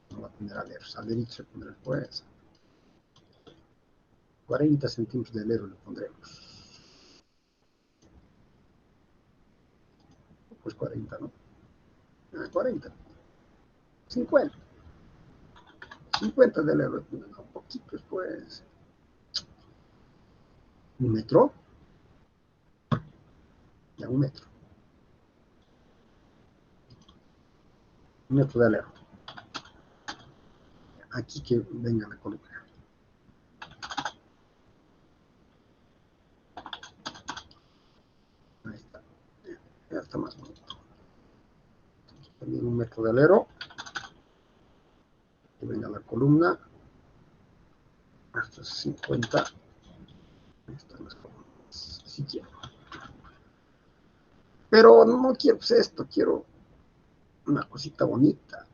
No va a tener aleros. Aleritos se pondrá después. 40 centímetros de alero le pondremos. Pues 40, ¿no? 40. 50. 50 de alero. Un poquito después. ¿Un metro? Ya, 1 metro. 1 metro de alero. Aquí que venga la columna. Ahí está. Ya está más bonito. También 1 metro de alero. Que venga la columna. Hasta 50. Ahí están las columnas. Si quiero. Pero no quiero pues esto. Quiero una cosita bonita.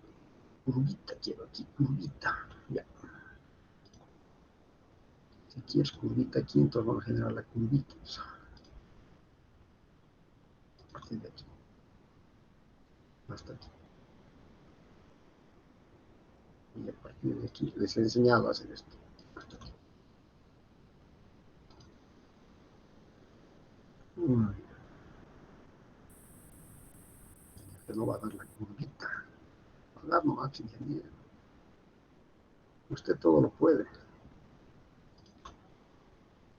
Curvita quiero aquí. Curvita. Ya. Si quieres curvita aquí, entonces vamos a generar la curvita. A partir de aquí. Hasta aquí. Y a partir de aquí les he enseñado a hacer esto. Que no va a dar la curvita. Va a dar nomás, ingeniero. Usted todo lo puede.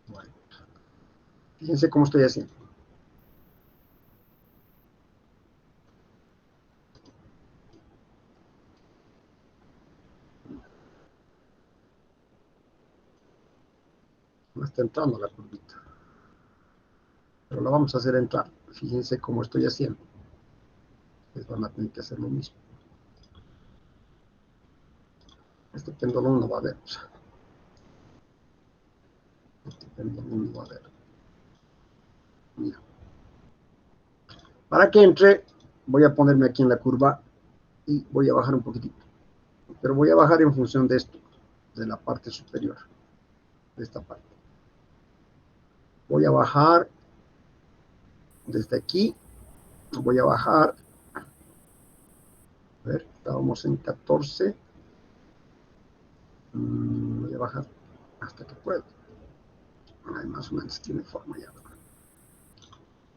Bueno, fíjense cómo estoy haciendo. No está entrando la curvita. Pero la vamos a hacer entrar. Fíjense cómo estoy haciendo. Ustedes van a tener que hacer lo mismo. Este pendolón no va a ver. Este pendolón no va a ver. Mira. Para que entre, voy a ponerme aquí en la curva y voy a bajar un poquitito. Pero voy a bajar en función de esto, de la parte superior, de esta parte. Voy a bajar desde aquí, voy a bajar, a ver, estábamos en 14, voy a bajar hasta que pueda. Ay, más o menos tiene forma ya.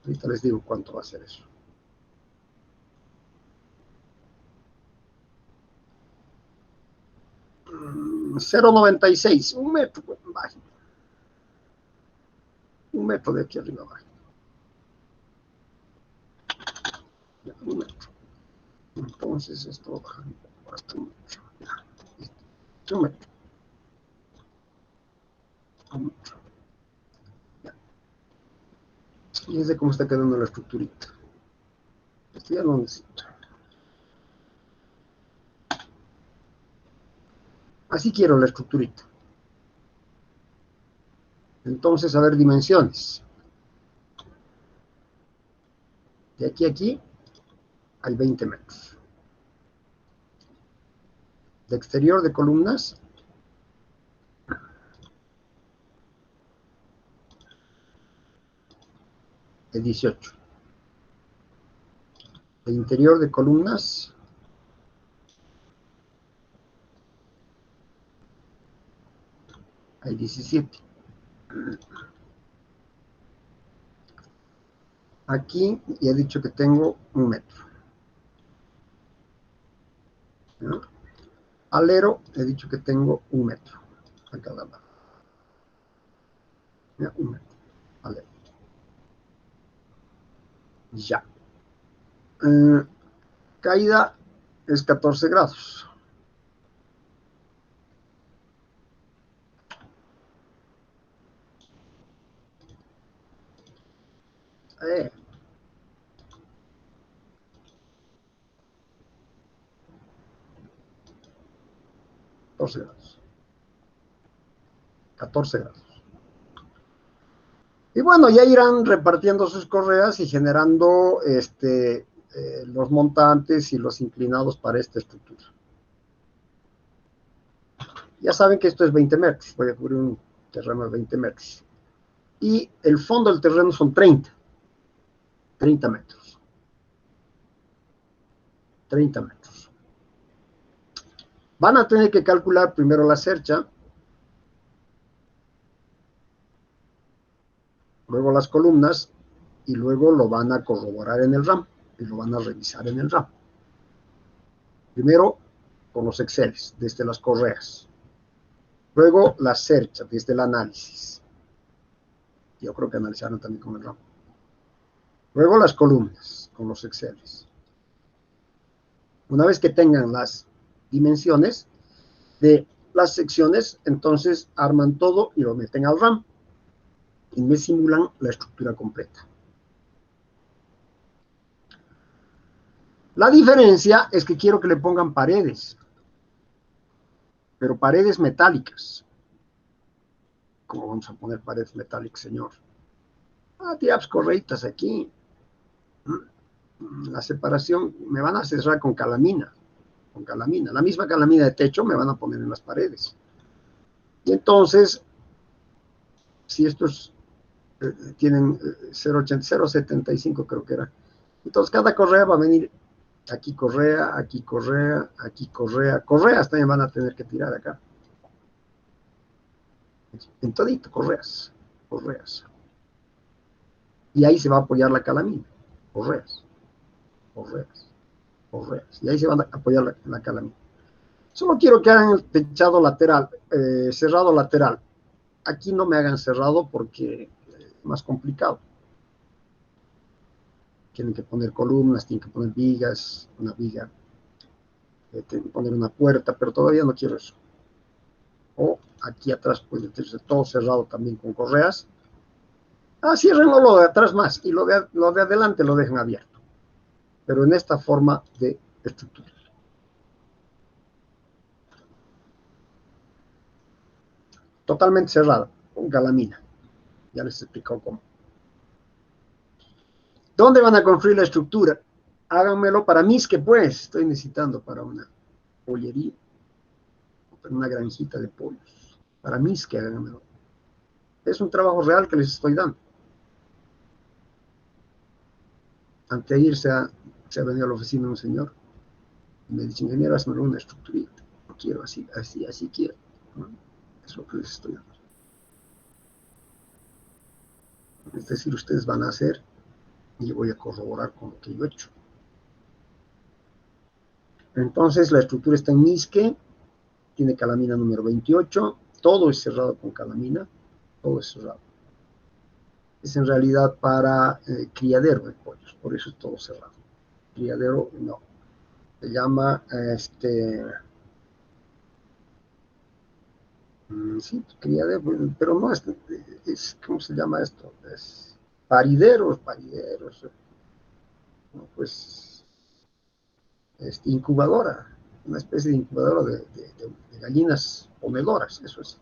Ahorita les digo cuánto va a ser eso. $0.96, un metro, pues, bajo. Un metro de aquí arriba abajo. Ya, un metro. Entonces esto va a bajar un poco hasta un metro. Ya, un metro. Un metro. Ya. Fíjense cómo está quedando la estructurita. Esto ya lo necesito. Así quiero la estructurita. Entonces, a ver, dimensiones. De aquí a aquí hay 20 metros. De exterior de columnas, de 18. De interior de columnas, hay 17. Aquí ya he dicho que tengo un metro. ¿No? Alero, he dicho que tengo un metro a cada lado. ¿Ya? Un metro. Alero. Ya. Caída es 14 grados. Eh. 14 grados. 14 grados. Y bueno, ya irán repartiendo sus correas y generando los montantes y los inclinados para esta estructura. Ya saben que esto es 20 metros. Voy a cubrir un terreno de 20 metros. Y el fondo del terreno son 30. 30 metros. 30 metros. Van a tener que calcular primero la cercha, luego las columnas, y luego lo van a corroborar en el RAM, y lo van a revisar en el RAM. Primero, con los Exceles, desde las correas. Luego, la cercha, desde el análisis. Yo creo que analizaron también con el RAM. Luego, las columnas, con los Exceles. Una vez que tengan las dimensiones de las secciones, entonces arman todo y lo meten al RAM. Y me simulan la estructura completa. La diferencia es que quiero que le pongan paredes, pero paredes metálicas. ¿Cómo vamos a poner paredes metálicas, señor? Tiras correitas aquí. La separación me van a cerrar con calamina. Con calamina. La misma calamina de techo me van a poner en las paredes. Y entonces, si estos tienen 0,80, 0,75 creo que era. Entonces cada correa va a venir Aquí correa, aquí correa, aquí correa. Correas también van a tener que tirar acá. En todito, correas, correas. Y ahí se va a apoyar la calamina. Correas, correas, correas. Y ahí se van a apoyar la calamina. Solo quiero que hagan el techado lateral, cerrado lateral. Aquí no me hagan cerrado porque es más complicado. Tienen que poner columnas, tienen que poner vigas, una viga, tienen que poner una puerta, pero todavía no quiero eso. O aquí atrás puede tenerse todo cerrado también con correas. Ciérrenlo lo de atrás más y lo de adelante lo dejan abierto. Pero en esta forma de estructura. Totalmente cerrada, con calamina. Ya les he explicado cómo. ¿Dónde van a construir la estructura? Háganmelo para mí, que pues estoy necesitando para una pollería, para una granjita de pollos. Para mí, que háganmelo. Es un trabajo real que les estoy dando. Antes de irse, se ha venido a la oficina un señor y me dice, ingeniero, hazme una estructurita. No quiero así, así quiero. ¿No? Es lo que les estoy dando. Es decir, ustedes van a hacer y yo voy a corroborar con lo que yo he hecho. Entonces, la estructura está en Misque, tiene calamina número 28, todo es cerrado con calamina, todo es cerrado. Es en realidad para criadero de pollos, por eso es todo cerrado. Criadero, no. Se llama, sí, criadero, pero no es, ¿cómo se llama esto? Es parideros, no, pues, incubadora, una especie de incubadora de gallinas ponedoras, eso es.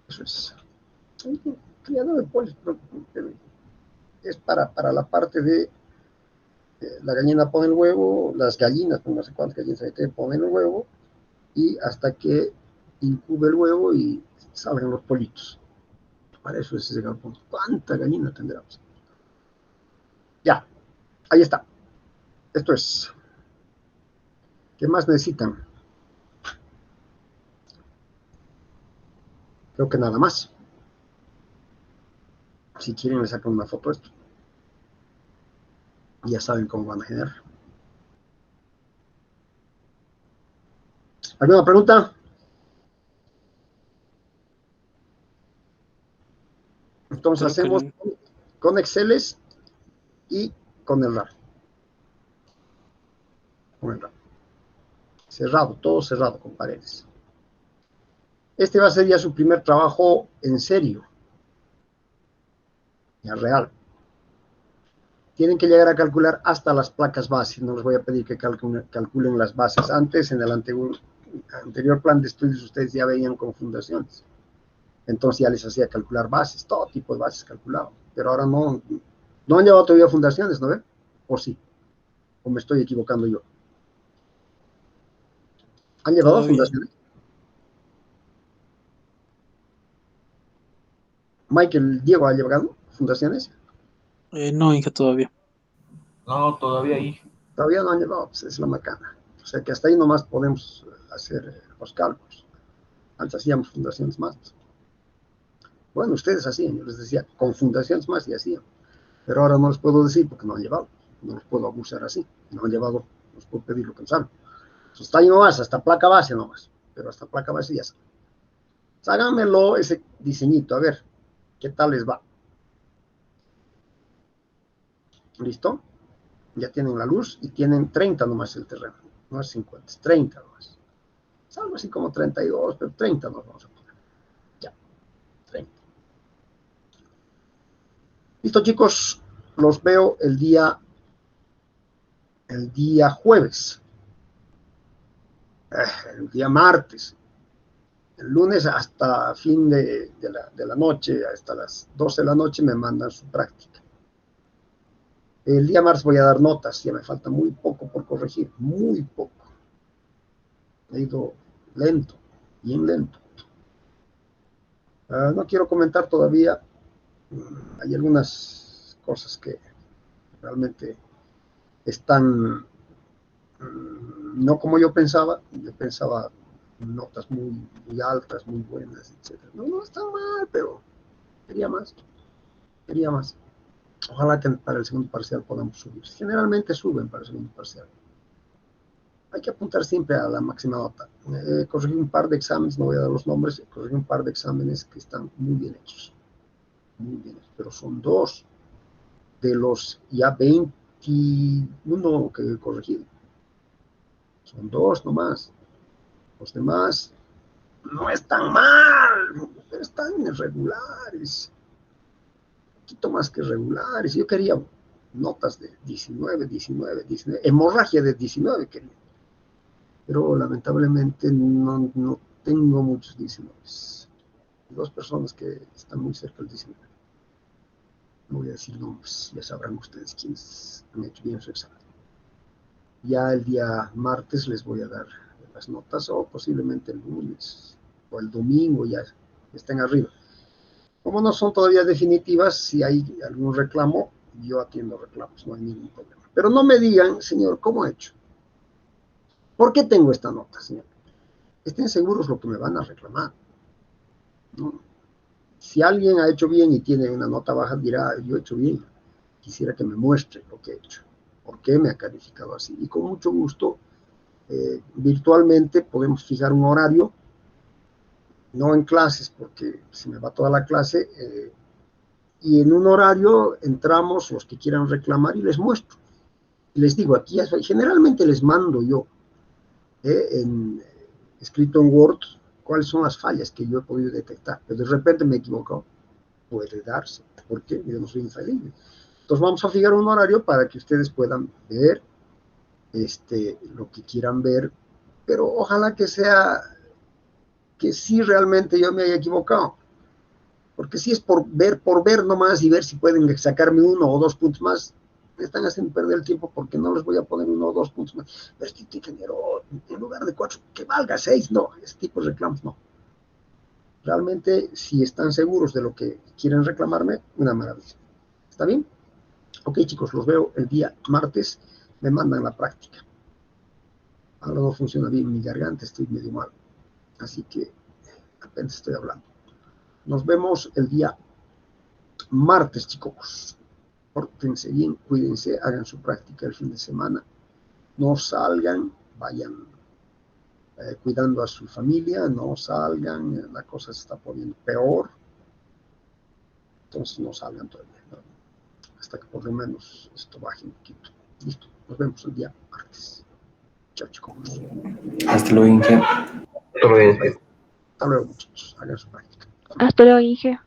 Eso es. Criadero de pollos, pero es para la parte de la gallina pone el huevo, las gallinas, no sé cuántas gallinas hay, ponen el huevo y hasta que incube el huevo y salgan los politos. Para eso es ese galpón. ¿Cuánta gallina tendremos? Ya, ahí está. Esto es. ¿Qué más necesitan? Creo que nada más. Si quieren, le sacan una foto a esto. Ya saben cómo van a generar. ¿Alguna pregunta? Entonces Creo que hacemos no. con Exceles y con el RAR. Con el RAR. Cerrado, todo cerrado con paredes. Este va a ser ya su primer trabajo en serio, ya real. Tienen que llegar a calcular hasta las placas base. No les voy a pedir que calculen las bases. Antes, en el anterior plan de estudios, ustedes ya veían con fundaciones. Entonces ya les hacía calcular bases, todo tipo de bases calculado. Pero ahora no han llevado todavía fundaciones, ¿no ven? ¿O sí? ¿O me estoy equivocando yo? ¿Han llevado Todavía. fundaciones? Michael, Diego, ¿ha llevado fundaciones? No, hija, todavía. No, todavía ahí. Todavía no han llevado, pues es la macana. O sea que hasta ahí nomás podemos hacer los cálculos. Antes hacíamos fundaciones más. Bueno, ustedes hacían, yo les decía, con fundaciones más y hacían. Pero ahora no les puedo decir porque no han llevado. No los puedo abusar así. No han llevado, no les puedo pedir lo que saben. Entonces, está ahí nomás, hasta placa base nomás. Pero hasta placa base ya saben. Háganmelo ese diseñito, a ver, ¿qué tal les va? ¿Listo? Ya tienen la luz y tienen 30 nomás el terreno. No es 50, es 30 nomás. Es algo así como 32, pero 30 nos vamos a poner. Ya, 30. Listo, chicos, los veo el día jueves, el día martes, el lunes hasta fin de la noche, hasta las 12 de la noche me mandan su práctica. El día martes voy a dar notas, ya me falta muy poco por corregir, muy poco. He ido lento, bien lento. No quiero comentar todavía, hay algunas cosas que realmente están no como yo pensaba notas muy altas, muy buenas, etc. No está mal, pero quería más. Ojalá que para el segundo parcial podamos subir. Generalmente suben para el segundo parcial. Hay que apuntar siempre a la máxima nota. Corregí un par de exámenes, no voy a dar los nombres, corregí un par de exámenes que están muy bien hechos, pero son 2 de los ya 21 que he corregido. Son 2 nomás. Los demás no están mal, pero están irregulares. Un poquito más que regulares. Yo quería notas de 19, hemorragia de 19 quería. Pero lamentablemente no tengo muchos 19. 2 personas que están muy cerca del 19. No voy a decir nombres, ya sabrán ustedes quiénes han hecho bien su examen. Ya el día martes les voy a dar las notas, o posiblemente el lunes o el domingo ya estén arriba. Como no son todavía definitivas, si hay algún reclamo, yo atiendo reclamos, no hay ningún problema. Pero no me digan, señor, ¿cómo he hecho? ¿Por qué tengo esta nota, señor? Estén seguros lo que me van a reclamar, ¿no? Si alguien ha hecho bien y tiene una nota baja, dirá, yo he hecho bien. Quisiera que me muestre lo que he hecho, por qué me ha calificado así. Y con mucho gusto, virtualmente podemos fijar un horario, no en clases, porque se me va toda la clase, y en un horario entramos los que quieran reclamar y les muestro. Y les digo, aquí generalmente les mando yo, escrito en Word, cuáles son las fallas que yo he podido detectar. Pero de repente me he equivocado. Puede darse. ¿Por qué? Yo no soy infalible. Entonces vamos a fijar un horario para que ustedes puedan ver lo que quieran ver, pero ojalá que sea que sí realmente yo me haya equivocado. Porque si es por ver nomás y ver si pueden sacarme 1 o 2 puntos más, me están haciendo perder el tiempo porque no les voy a poner 1 o 2 puntos más. Pero este ingeniero, en lugar de 4, que valga 6, no, ese tipo de reclamos no. Realmente, si están seguros de lo que quieren reclamarme, una maravilla. ¿Está bien? Ok, chicos, los veo el día martes, me mandan la práctica. Ahora no funciona bien mi garganta, estoy medio mal, así que apenas estoy hablando. Nos vemos el día martes, chicos. Pórtense bien, cuídense, hagan su práctica el fin de semana. No salgan, vayan cuidando a su familia, no salgan, la cosa se está poniendo peor. Entonces no salgan todavía, ¿no? Hasta que por lo menos esto baje un poquito. Listo, nos vemos el día martes. Chao, chicos. Hasta luego, Inge. Hasta luego, muchachos. Hagan su práctica. Hasta luego, Inge.